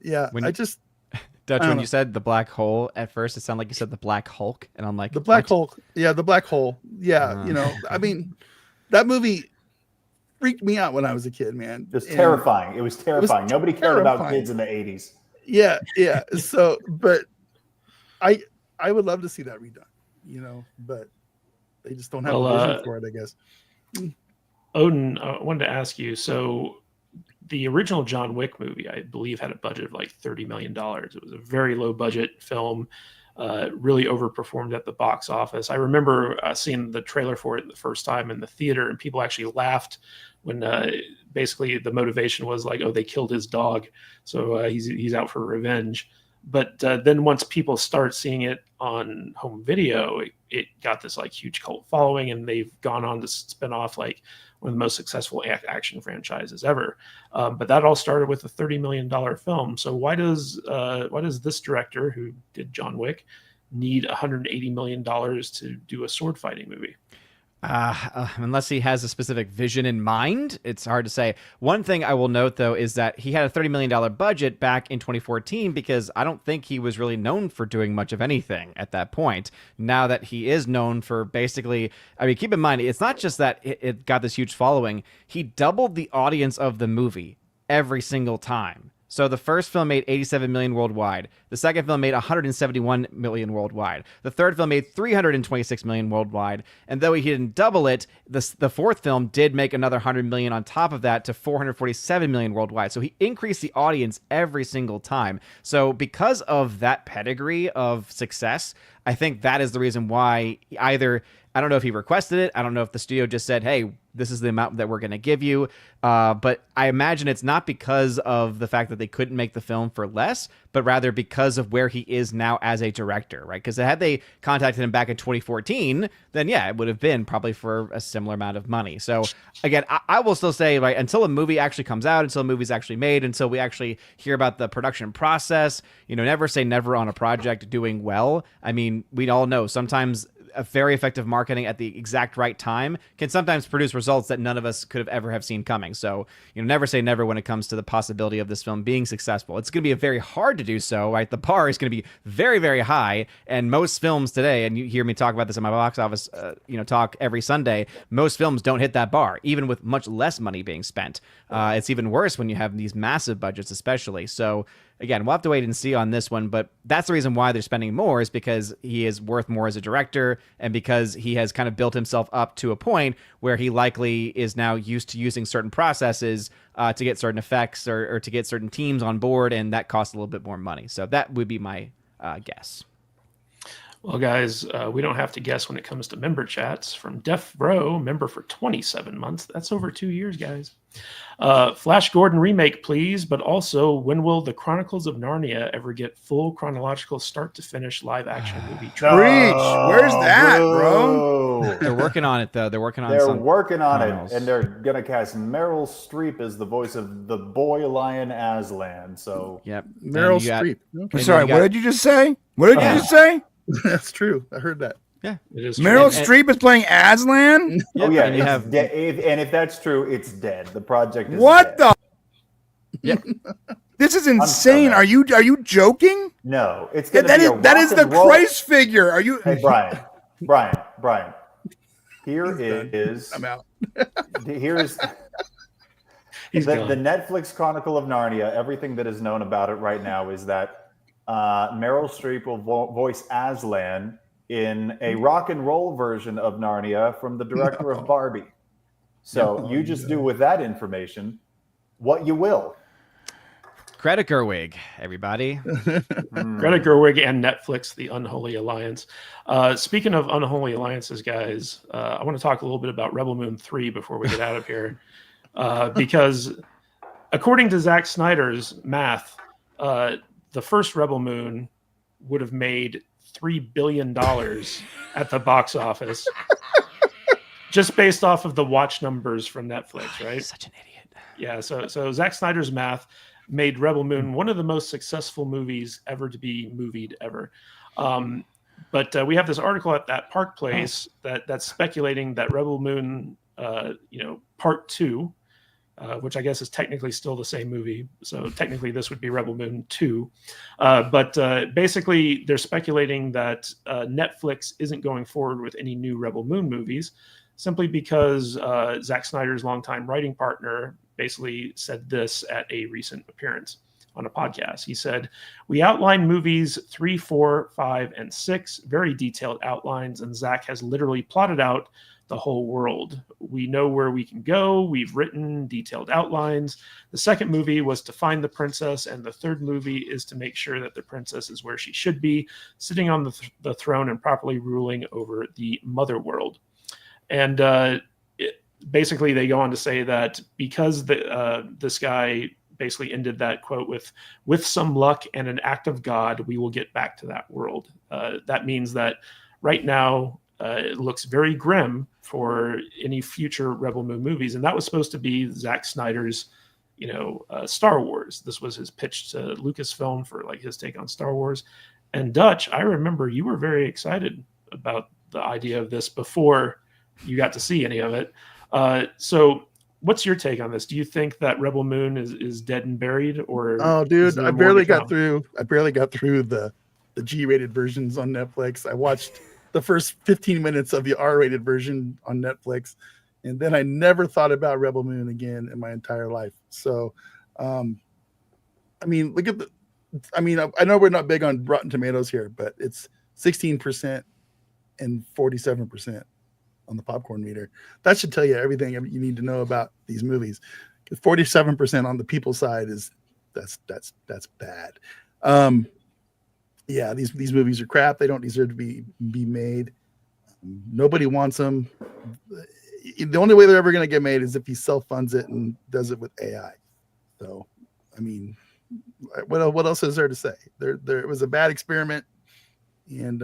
Yeah, When I you- just Dutch, I don't when know. you said the black hole at first, it sounded like you said the Black Hulk, and I'm like, the Black what? Hole. Yeah, the Black Hole. Yeah, you know, I mean, that movie freaked me out when I was a kid, man. Just And- terrifying. It was terrifying. Nobody cared about terrifying. kids in the 80s. Yeah, yeah. So, but I would love to see that redone, you know, but they just don't have Well, the vision for it, I guess. Odin, I wanted to ask you. So, the original John Wick movie, I believe, had a budget of like $30 million. It was a very low budget film, really overperformed at the box office. I remember seeing the trailer for it the first time in the theater, and people actually laughed when basically the motivation was like, oh, they killed his dog, so he's out for revenge. But then once people start seeing it on home video, it got this like huge cult following, and they've gone on to spin off like one of the most successful action franchises ever. But that all started with a $30 million film. So why does this director who did John Wick need $180 million to do a sword fighting movie? Unless he has a specific vision in mind, it's hard to say. One thing I will note, though, is that he had a $30 million budget back in 2014 because I don't think he was really known for doing much of anything at that point. Now that he is known for basically, I mean, keep in mind, it's not just that it got this huge following. He doubled the audience of the movie every single time. So the first film made 87 million worldwide. The second film made 171 million worldwide. The third film made 326 million worldwide. And though he didn't double it, the fourth film did make another 100 million on top of that to 447 million worldwide. So he increased the audience every single time. So because of that pedigree of success, I think that is the reason why either, I don't know if he requested it. I don't know if the studio just said, hey, this is the amount that we're going to give you. But I imagine it's not because of the fact that they couldn't make the film for less, but rather because of where he is now as a director, right? Because had they contacted him back in 2014, then yeah, it would have been probably for a similar amount of money. So again, I will still say, right, until a movie actually comes out, until a movie's actually made, until we actually hear about the production process, you know, never say never on a project doing well. I mean, we all know sometimes a very effective marketing at the exact right time can sometimes produce results that none of us could have ever have seen coming. So, you know, never say never when it comes to the possibility of this film being successful. It's going to be very hard to do so, right? The bar is going to be very, very high. And most films today, and you hear me talk about this in my box office, talk every Sunday, most films don't hit that bar, even with much less money being spent. It's even worse when you have these massive budgets, especially. So, again, we'll have to wait and see on this one, but that's the reason why they're spending more is because he is worth more as a director and because he has kind of built himself up to a point where he likely is now used to using certain processes to get certain effects or to get certain teams on board, and that costs a little bit more money. So that would be my guess. Well, guys, we don't have to guess when it comes to member chats. From Def Bro, member for 27 months. That's over 2 years, guys. Flash Gordon remake, please. But also, when will the Chronicles of Narnia ever get full chronological start to finish live action movie? Preach. Where's that, bro? They're working on it, though. They're working on They're working on chronicles. it, and they're gonna cast Meryl Streep as the voice of the boy lion Aslan. So Yep. Meryl And you got- Streep. I'm Okay. sorry, you got- what did you just say? What did you just say? That's true. I heard that. It is Meryl true. Streep is playing Aslan? oh yeah, and you it's have- and if that's true, it's dead. The project is What dead. the? This is insane. sorry. Are you joking? No, it's Yeah, gonna be a that is rock the and roll- Christ figure. Are you? Hey Brian. Here is I'm out. here's He's the gone. Netflix Chronicle of Narnia. Everything that is known about it right now is that Meryl Streep will voice Aslan in a rock and roll version of Narnia from the director of Barbie. So you just do with that information what you will. Greta Gerwig, everybody. Greta Gerwig and Netflix, the Unholy Alliance. Speaking of Unholy Alliances, guys, I want to talk a little bit about Rebel Moon 3 before we get out of here. Because according to Zack Snyder's math, the first Rebel Moon would have made $3 billion at the box office. Just based off of the watch numbers from Netflix, right? Such an idiot. Yeah, so Zack Snyder's math, made Rebel Moon one of the most successful movies ever to be movied ever. But we have this article at that Park Place that's speculating that Rebel Moon, Part 2, which I guess is technically still the same movie. So technically this would be Rebel Moon 2. But basically they're speculating that Netflix isn't going forward with any new Rebel Moon movies simply because Zack Snyder's longtime writing partner basically said this at a recent appearance on a podcast. He said, "We outlined movies 3, 4, 5, and 6, very detailed outlines, and Zack has literally plotted out the whole world. We know where we can go. We've written detailed outlines. The second movie was to find the princess, and the third movie is to make sure that the princess is where she should be, sitting on the throne and properly ruling over the mother world." And basically, they go on to say that because this guy basically ended that quote with some luck and an act of God, we will get back to that world. That means that right now it looks very grim for any future Rebel Moon movies. And that was supposed to be Zack Snyder's, Star Wars. This was his pitch to Lucasfilm for like his take on Star Wars. And Dutch, I remember you were very excited about the idea of this before you got to see any of it. So what's your take on this? Do you think that Rebel Moon is dead and buried, or? Oh, dude, I barely got through the G-rated versions on Netflix. I watched the first 15 minutes of the R-rated version on Netflix, and then I never thought about Rebel Moon again in my entire life. So, I know we're not big on Rotten Tomatoes here, but it's 16% and 47% on the popcorn meter. That should tell you everything you need to know about these movies. 47% on the people side that's bad. Yeah, these movies are crap. They don't deserve to be made. Nobody wants them. The only way they're ever going to get made is if he self-funds it and does it with AI. So, what else is there to say? It was a bad experiment, and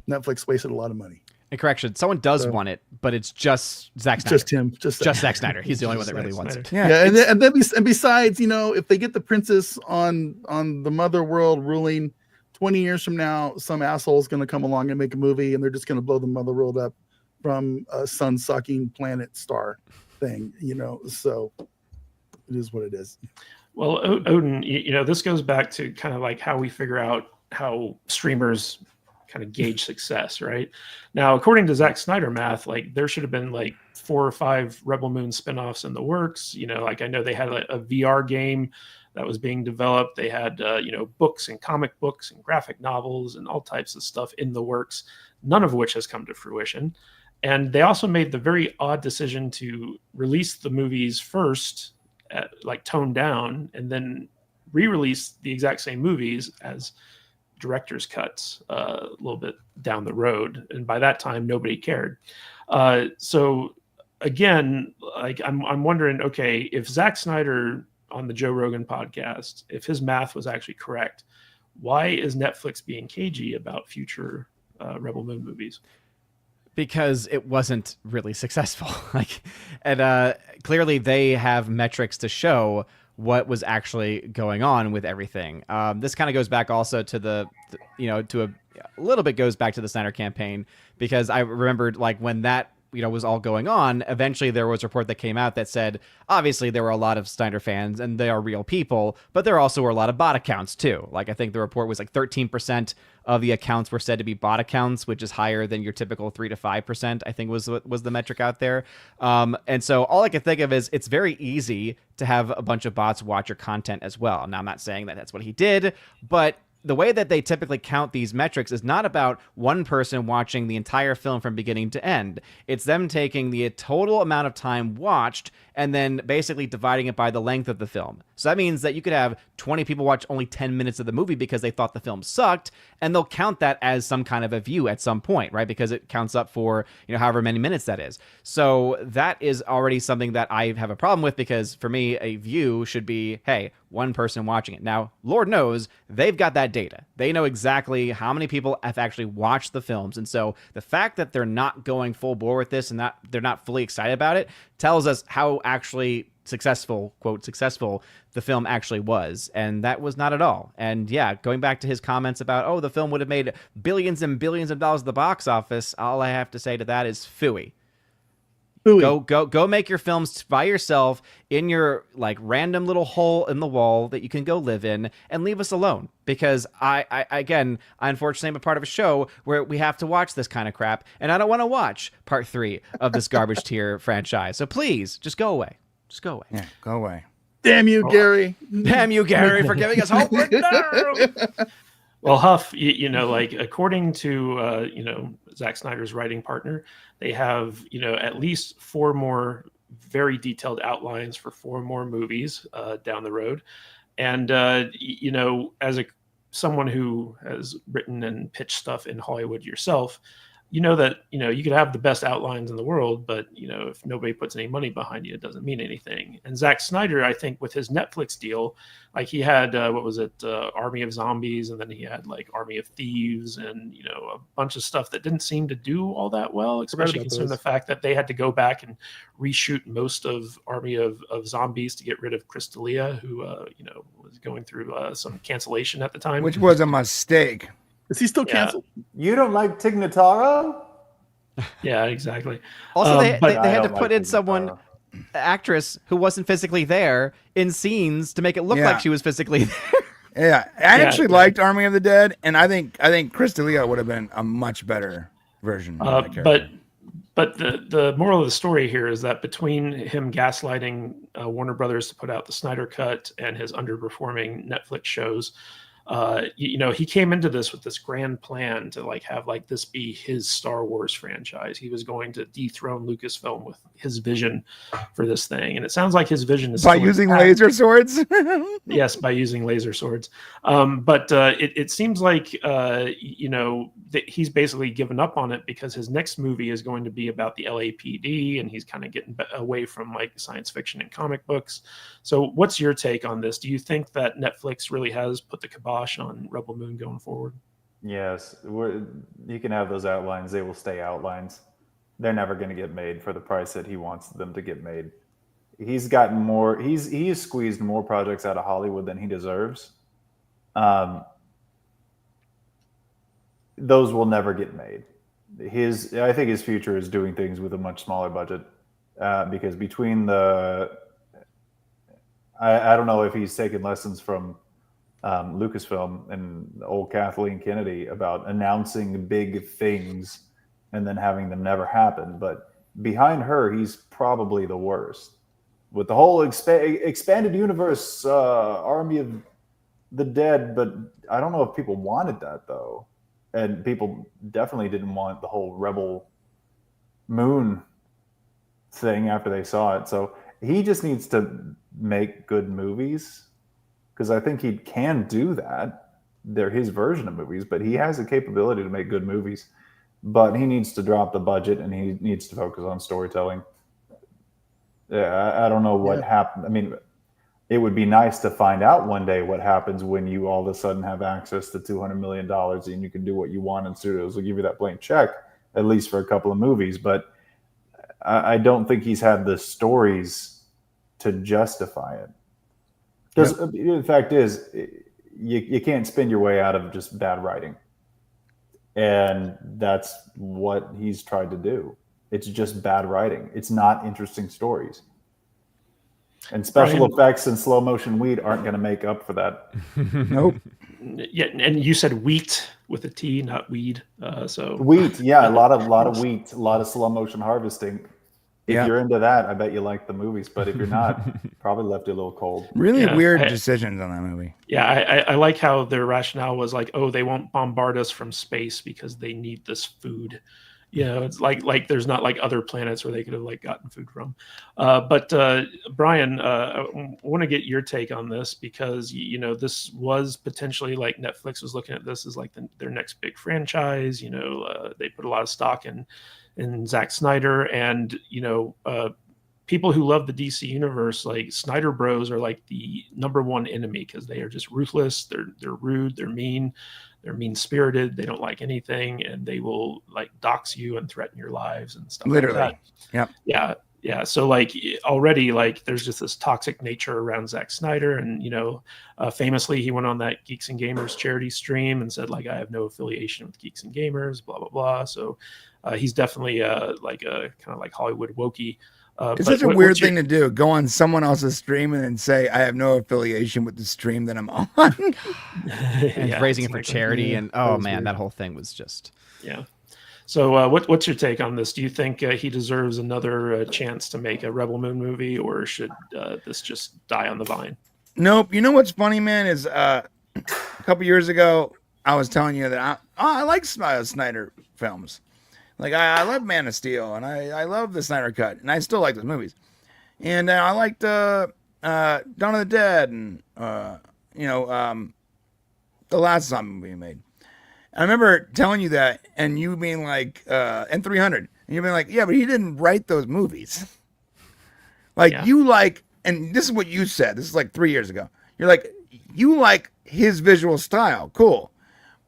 Netflix wasted a lot of money. And correction, someone does want it, but it's just Zack Snyder. Just him. Just Zack Snyder. He's the only one that really wants it. Yeah, and besides, if they get the princess on the mother world ruling, 20 years from now, some asshole is going to come along and make a movie, and they're just going to blow the mother world up from a sun-sucking planet star thing. So it is what it is. Well, Odin, this goes back to kind of like how we figure out how streamers kind of gauge success, right? Now, according to Zack Snyder math, like there should have been like 4 or 5 Rebel Moon spinoffs in the works. Like I know they had a VR game that was being developed. They had books and comic books and graphic novels and all types of stuff in the works, none of which has come to fruition. And they also made the very odd decision to release the movies first, toned down, and then re-release the exact same movies as director's cuts a little bit down the road, and by that time nobody cared. So again, like I'm wondering, okay, if Zack Snyder on the Joe Rogan podcast, if his math was actually correct, why is Netflix being cagey about future Rebel Moon movies? Because it wasn't really successful. Clearly they have metrics to show what was actually going on with everything. This kind of goes back also to to a little bit goes back to the Snyder campaign, because I remembered like when that was all going on, eventually there was a report that came out that said, obviously there were a lot of Snyder fans and they are real people, but there also were a lot of bot accounts too. Like I think the report was like 13% of the accounts were said to be bot accounts, which is higher than your typical 3 to 5%, I think was the metric out there. And so all I can think of is it's very easy to have a bunch of bots watch your content as well. Now I'm not saying that that's what he did, but the way that they typically count these metrics is not about one person watching the entire film from beginning to end. It's them taking the total amount of time watched and then basically dividing it by the length of the film. So that means that you could have 20 people watch only 10 minutes of the movie because they thought the film sucked, and they'll count that as some kind of a view at some point, right? Because it counts up for, however many minutes that is. So that is already something that I have a problem with, because for me, a view should be, hey, one person watching it. Now, Lord knows they've got that data. They know exactly how many people have actually watched the films. And so the fact that they're not going full bore with this and that they're not fully excited about it tells us how actually successful, quote, successful the film actually was. And that was not at all. And yeah, going back to his comments about, oh, the film would have made billions and billions of dollars at the box office, all I have to say to that is phooey. Go make your films by yourself in your like random little hole in the wall that you can go live in, and leave us alone. Because I unfortunately am a part of a show where we have to watch this kind of crap, and I don't want to watch part 3 of this garbage tier franchise. So please, just go away. Just go away. Yeah, go away. Damn you, Gary. Damn you, Gary, for giving us homework. No! Well, Huff, you know, like according to you know, Zack Snyder's writing partner, they have, you know, at least 4 more very detailed outlines for 4 more movies down the road. And you know, as someone who has written and pitched stuff in Hollywood yourself, you know that, you know, you could have the best outlines in the world, but, you know, if nobody puts any money behind you, it doesn't mean anything. And Zack Snyder, I think with his Netflix deal, like he had, what was it, Army of Zombies, and then he had like Army of Thieves, and, you know, a bunch of stuff that didn't seem to do all that well, especially considering the fact that they had to go back and reshoot most of Army of Zombies to get rid of Chris D'Elia, who, you know, was going through some cancellation at the time. Which was a mistake. Is he still canceled? You don't like Tig Notaro? Yeah, exactly. Also, they but had to don't put like in someone, actress who wasn't physically there in scenes to make it look like she was physically there. Yeah, I actually liked Army of the Dead, and I think Chris D'Elia would have been a much better version of that character. But the moral of the story here is that between him gaslighting Warner Brothers to put out the Snyder Cut and his underperforming Netflix shows, you know, he came into this with this grand plan to like have like this be his Star Wars franchise. He was going to dethrone Lucasfilm with his vision for this thing, and it sounds like his vision is by using laser swords. Yes, by using laser swords. But it seems like you know, that he's basically given up on it because his next movie is going to be about the LAPD, and he's kind of getting away from like science fiction and comic books. So, what's your take on this? Do you think that Netflix really has put the kibosh on Rebel Moon going forward? Yes, you can have those outlines. They will stay outlines. They're never going to get made for the price that he wants them to get made. He's gotten more. He's squeezed more projects out of Hollywood than he deserves. Those will never get made. I think his future is doing things with a much smaller budget, because between I don't know if he's taken lessons from Lucasfilm and old Kathleen Kennedy about announcing big things and then having them never happen. But behind her, he's probably the worst. With the whole expanded universe, Army of the Dead, but I don't know if people wanted that though. And people definitely didn't want the whole Rebel Moon thing after they saw it. So he just needs to make good movies, because I think he can do that. They're his version of movies, but he has the capability to make good movies. But he needs to drop the budget, and he needs to focus on storytelling. Yeah, I don't know what happened. I mean, it would be nice to find out one day what happens when you all of a sudden have access to $200 million and you can do what you want, and studios will give you that blank check, at least for a couple of movies. But I don't think he's had the stories to justify it. Because the fact is, you can't spin your way out of just bad writing. And that's what he's tried to do. It's just bad writing. It's not interesting stories. And special effects and slow motion weed aren't going to make up for that. Nope. Yeah, and you said wheat with a T, not weed. So wheat, yeah, a lot of wheat, a lot of slow motion harvesting. If you're into that, I bet you like the movies. But if you're not, probably left you a little cold. Really weird decisions on that movie. Yeah, I like how their rationale was like, oh, they won't bombard us from space because they need this food. You know, it's like there's not like other planets where they could have like gotten food from. But Brian, I want to get your take on this, because you know, this was potentially like Netflix was looking at this as like their next big franchise. You know, they put a lot of stock in Zack Snyder, and you know, people who love the DC universe, like Snyder Bros, are like the number one enemy because they are just ruthless. They're rude. They're mean. They're mean-spirited. They don't like anything, and they will like dox you and threaten your lives and stuff. Literally. Like that. Yep. Yeah. Yeah, so like already, like there's just this toxic nature around Zack Snyder, and famously he went on that Geeks and Gamers charity stream and said like I have no affiliation with Geeks and Gamers, blah blah blah. So he's definitely like a kind of like Hollywood wokey. It's such a weird thing to do. Go on someone else's stream and then say I have no affiliation with the stream that I'm on. And raising it for charity, and oh man, weird. That whole thing was just So what's your take on this? Do you think he deserves another chance to make a Rebel Moon movie, or should this just die on the vine? Nope. You know what's funny, man, is a couple years ago, I was telling you that I like Snyder films. Like, I love Man of Steel, and I love the Snyder Cut, and I still like those movies. And I liked Dawn of the Dead, and, the last zombie movie he made. I remember telling you that, and you being like, and 300, and you being like, yeah, but he didn't write those movies. You like, and this is what you said, this is like 3 years ago. You're like, you like his visual style, cool.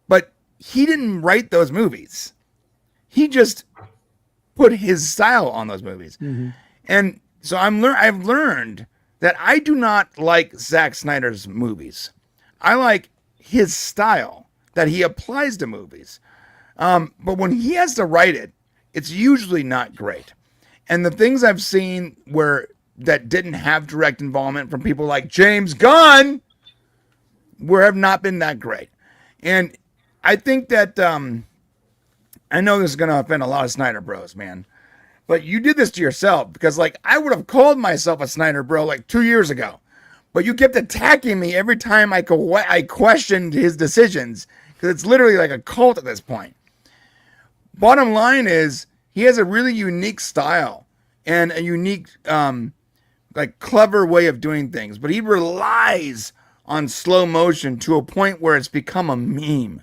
But he didn't write those movies. He just put his style on those movies. Mm-hmm. And so I've learned that I do not like Zack Snyder's movies. I like his style that he applies to movies. But when he has to write it, it's usually not great. And the things I've seen that didn't have direct involvement from people like James Gunn have not been that great. And I think that, I know this is going to offend a lot of Snyder bros, man, but you did this to yourself because like I would have called myself a Snyder bro like 2 years ago, but you kept attacking me every time I questioned his decisions. Because it's literally like a cult at this point. Bottom line is, he has a really unique style and a unique, clever way of doing things. But he relies on slow motion to a point where it's become a meme.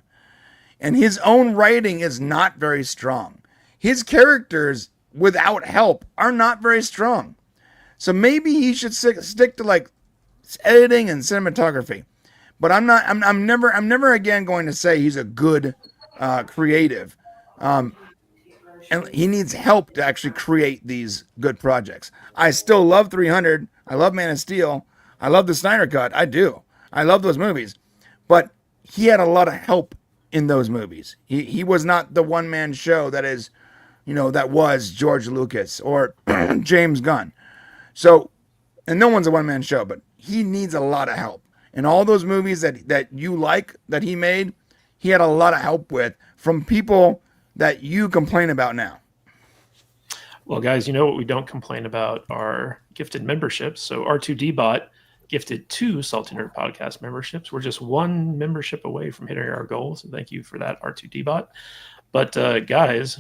And his own writing is not very strong. His characters, without help, are not very strong. So maybe he should stick to like editing and cinematography. But I'm never again going to say he's a good creative. And he needs help to actually create these good projects. I still love 300. I love Man of Steel. I love the Snyder Cut. I do. I love those movies. But he had a lot of help in those movies. He was not the one-man show that is, that was George Lucas or James Gunn. So, and no one's a one-man show, but he needs a lot of help. And all those movies that you like, that he made, he had a lot of help with from people that you complain about now. Well, guys, what we don't complain about are gifted memberships. So R2D-Bot gifted 2 Salty Nerd Podcast memberships. We're just 1 membership away from hitting our goal. So thank you for that, R2D-Bot. But guys,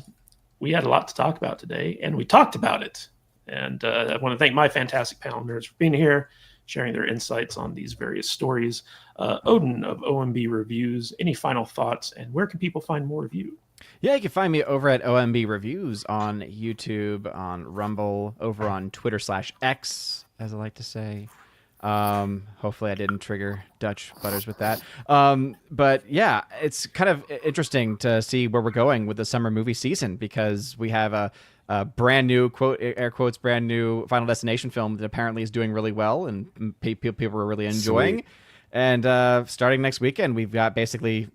we had a lot to talk about today, and we talked about it. And I want to thank my fantastic panel nerds for being here, sharing their insights on these various stories. Odin of OMB Reviews, any final thoughts, and where can people find more of you? Yeah, you can find me over at OMB Reviews on YouTube, on Rumble, over on Twitter/X, as I like to say. Hopefully I didn't trigger Dutch Butters with that. But yeah, it's kind of interesting to see where we're going with the summer movie season, because we have a brand new, quote, air quotes, brand new Final Destination film that apparently is doing really well and people are really enjoying. Sweet. And starting next weekend, we've got basically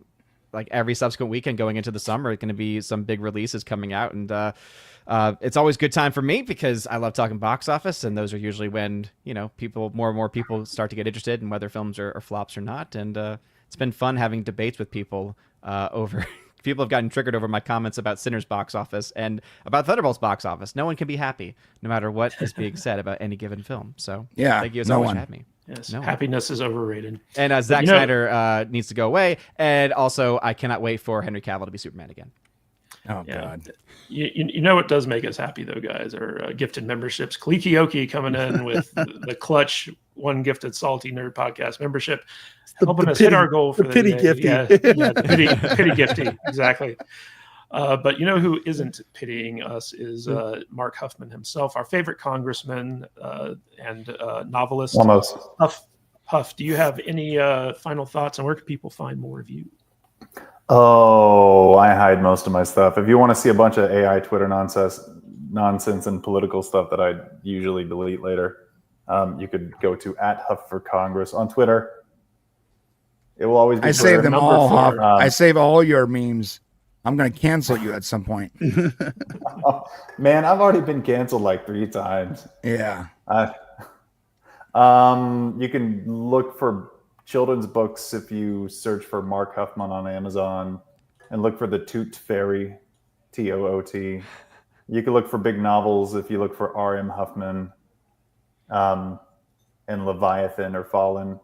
like every subsequent weekend going into the summer, it's going to be some big releases coming out. And it's always a good time for me because I love talking box office, and those are usually when, more and more people start to get interested in whether films are flops or not. And it's been fun having debates with people over... People have gotten triggered over my comments about Sinners box office and about Thunderbolts box office. No one can be happy, no matter what is being said about any given film. So yeah, thank you as always for having me. Yes, happiness is overrated. And Zack Snyder needs to go away. And also, I cannot wait for Henry Cavill to be Superman again. Oh, God. You know what does make us happy, though, guys, are gifted memberships. Klikioki coming in with the clutch 1 gifted Salty Nerd Podcast membership, helping us hit our goal for the pity day. gifty. Yeah, the pity gifty, exactly. But who isn't pitying us is Mark Huffman himself, our favorite congressman and novelist. Almost. Huff, do you have any final thoughts, and where can people find more of you? Oh, I hide most of my stuff. If you want to see a bunch of AI Twitter nonsense, nonsense and political stuff that I usually delete later, you could go to @Huff4Congress on Twitter. It will always be I Twitter. save them Number all. 4. Huff. I save all your memes. I'm going to cancel you at some point. Oh, man, I've already been canceled like 3 times. Yeah. You can look for children's books if you search for Mark Huffman on Amazon, and look for the Toot Fairy, Toot. You can look for big novels if you look for R.M. Huffman, and Leviathan or Fallen.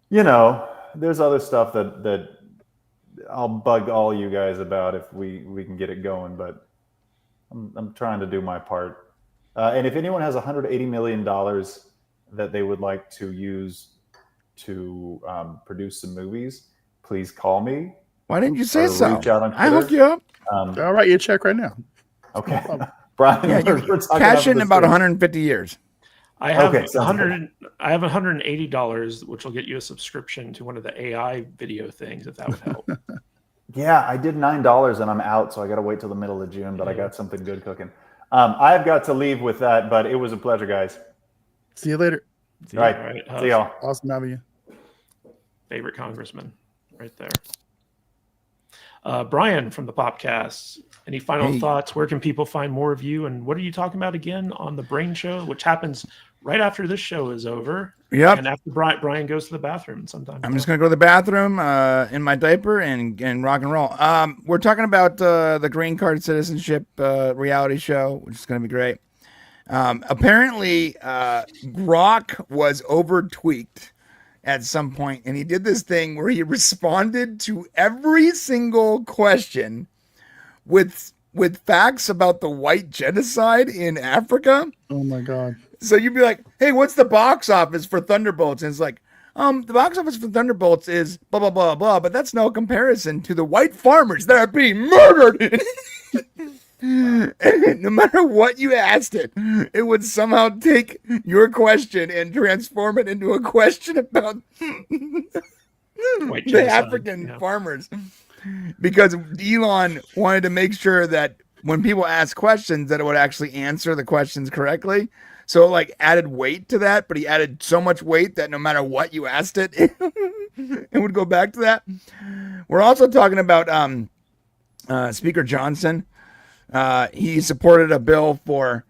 You know, there's other stuff that I'll bug all you guys about if we can get it going, but I'm trying to do my part. And if anyone has $180 million that they would like to use to produce some movies, please call me. Why didn't you say so? Reach out on I hooked Twitter. you up. I'll write you a check right now. Okay. Brian, Yeah, we're talking cash in this about thing. 150 years. I have Okay, sounds good. I have $180, which will get you a subscription to one of the AI video things, if that would help. Yeah, I did $9 and I'm out, so I got to wait till the middle of June, but I got something good cooking. I've got to leave with that, but it was a pleasure, guys. See you later. All right. All right, See y'all. Awesome having you. favorite congressman, right there. Brian from the Popcast, any final thoughts? Where can people find more of you? And what are you talking about again on the Brain Show, which happens right after this show is over? Yep. And after Brian goes to the bathroom sometime. I'm just going to go to the bathroom in my diaper and rock and roll. We're talking about the Green Card Citizenship reality show, which is going to be great. Apparently, Grok was over-tweaked at some point, and he did this thing where he responded to every single question with facts about the white genocide in Africa. Oh my God. So you'd be like, hey, what's the box office for Thunderbolts? And it's like, the box office for Thunderbolts is blah, blah, blah, blah, but that's no comparison to the white farmers that are being murdered. And no matter what you asked it, it would somehow take your question and transform it into a question about White the genocide, African farmers. Because Elon wanted to make sure that when people ask questions, that it would actually answer the questions correctly. So like added weight to that, but he added so much weight that no matter what you asked it, it would go back to that. We're also talking about Speaker Johnson. He supported a bill for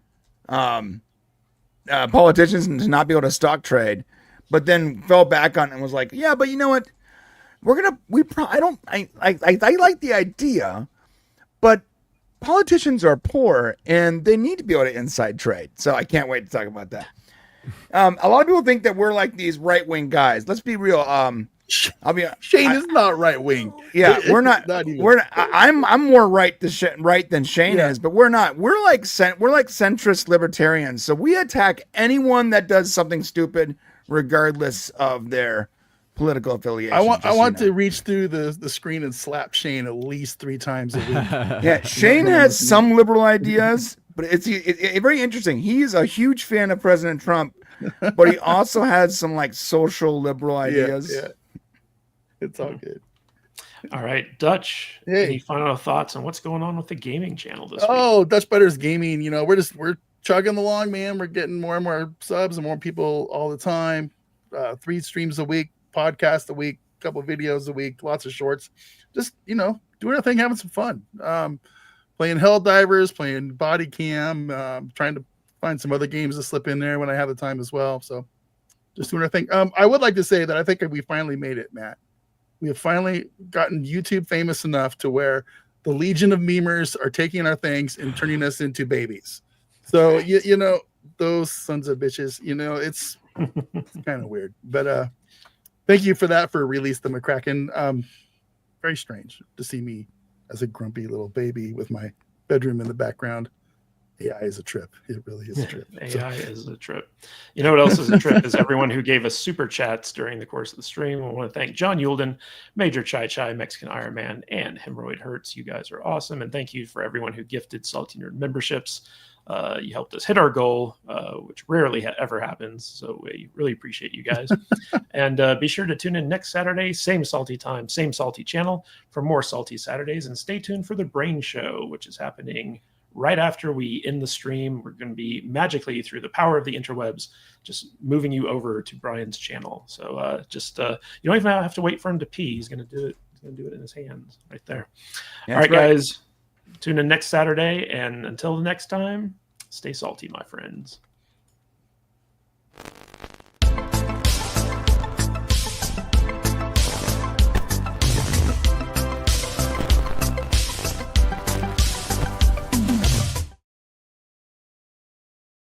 politicians to not be able to stock trade, but then fell back on it and was like, yeah, but you know what? I like the idea, but politicians are poor and they need to be able to inside trade. So I can't wait to talk about that. A lot of people think that we're like these right-wing guys. Let's be real. Shane is not right wing. Yeah, we're not. Even. We're not, I'm more right than Shane is, but we're not. We're like centrist libertarians. So we attack anyone that does something stupid, regardless of their political affiliation. I want to reach through the screen and slap Shane at least 3 times a week. Yeah, Shane has some liberal ideas, but it's very interesting. He's a huge fan of President Trump, but he also has some like social liberal ideas. Yeah. It's all good. All right, Dutch. Hey. Any final thoughts on what's going on with the gaming channel this week? Oh, Dutch Butters Gaming. You know, we're chugging along, man. We're getting more and more subs and more people all the time. 3 streams a week, podcast a week, couple of videos a week, lots of shorts. Just, you know, doing our thing, having some fun. Playing Helldivers, playing Body Cam, trying to find some other games to slip in there when I have the time as well. So just doing our thing. I would like to say that I think we finally made it, Matt. We have finally gotten YouTube famous enough to where the legion of memers are taking our things and turning us into babies. So, you know, those sons of bitches, you know, it's kind of weird. But thank you for that, for Release the McCracken. Very strange to see me as a grumpy little baby with my bedroom in the background. AI is a trip. It really is a trip. AI is a trip. You know what else is a trip is everyone who gave us super chats during the course of the stream. I want to thank John Yulden, Major Chai Chai, Mexican Iron Man, and Hemorrhoid Hurts. You guys are awesome. And thank you for everyone who gifted Salty Nerd memberships. You helped us hit our goal, which rarely ever happens. So we really appreciate you guys. And be sure to tune in next Saturday, same salty time, same salty channel for more Salty Saturdays. And stay tuned for the Brain Show, which is happening right after we end the stream, we're going to be magically, through the power of the interwebs, just moving you over to Brian's channel. So you don't even have to wait for him to pee. He's going to do it. He's going to do it in his hands right there. That's all right, right. guys. Tune in next Saturday. And until the next time, stay salty, my friends.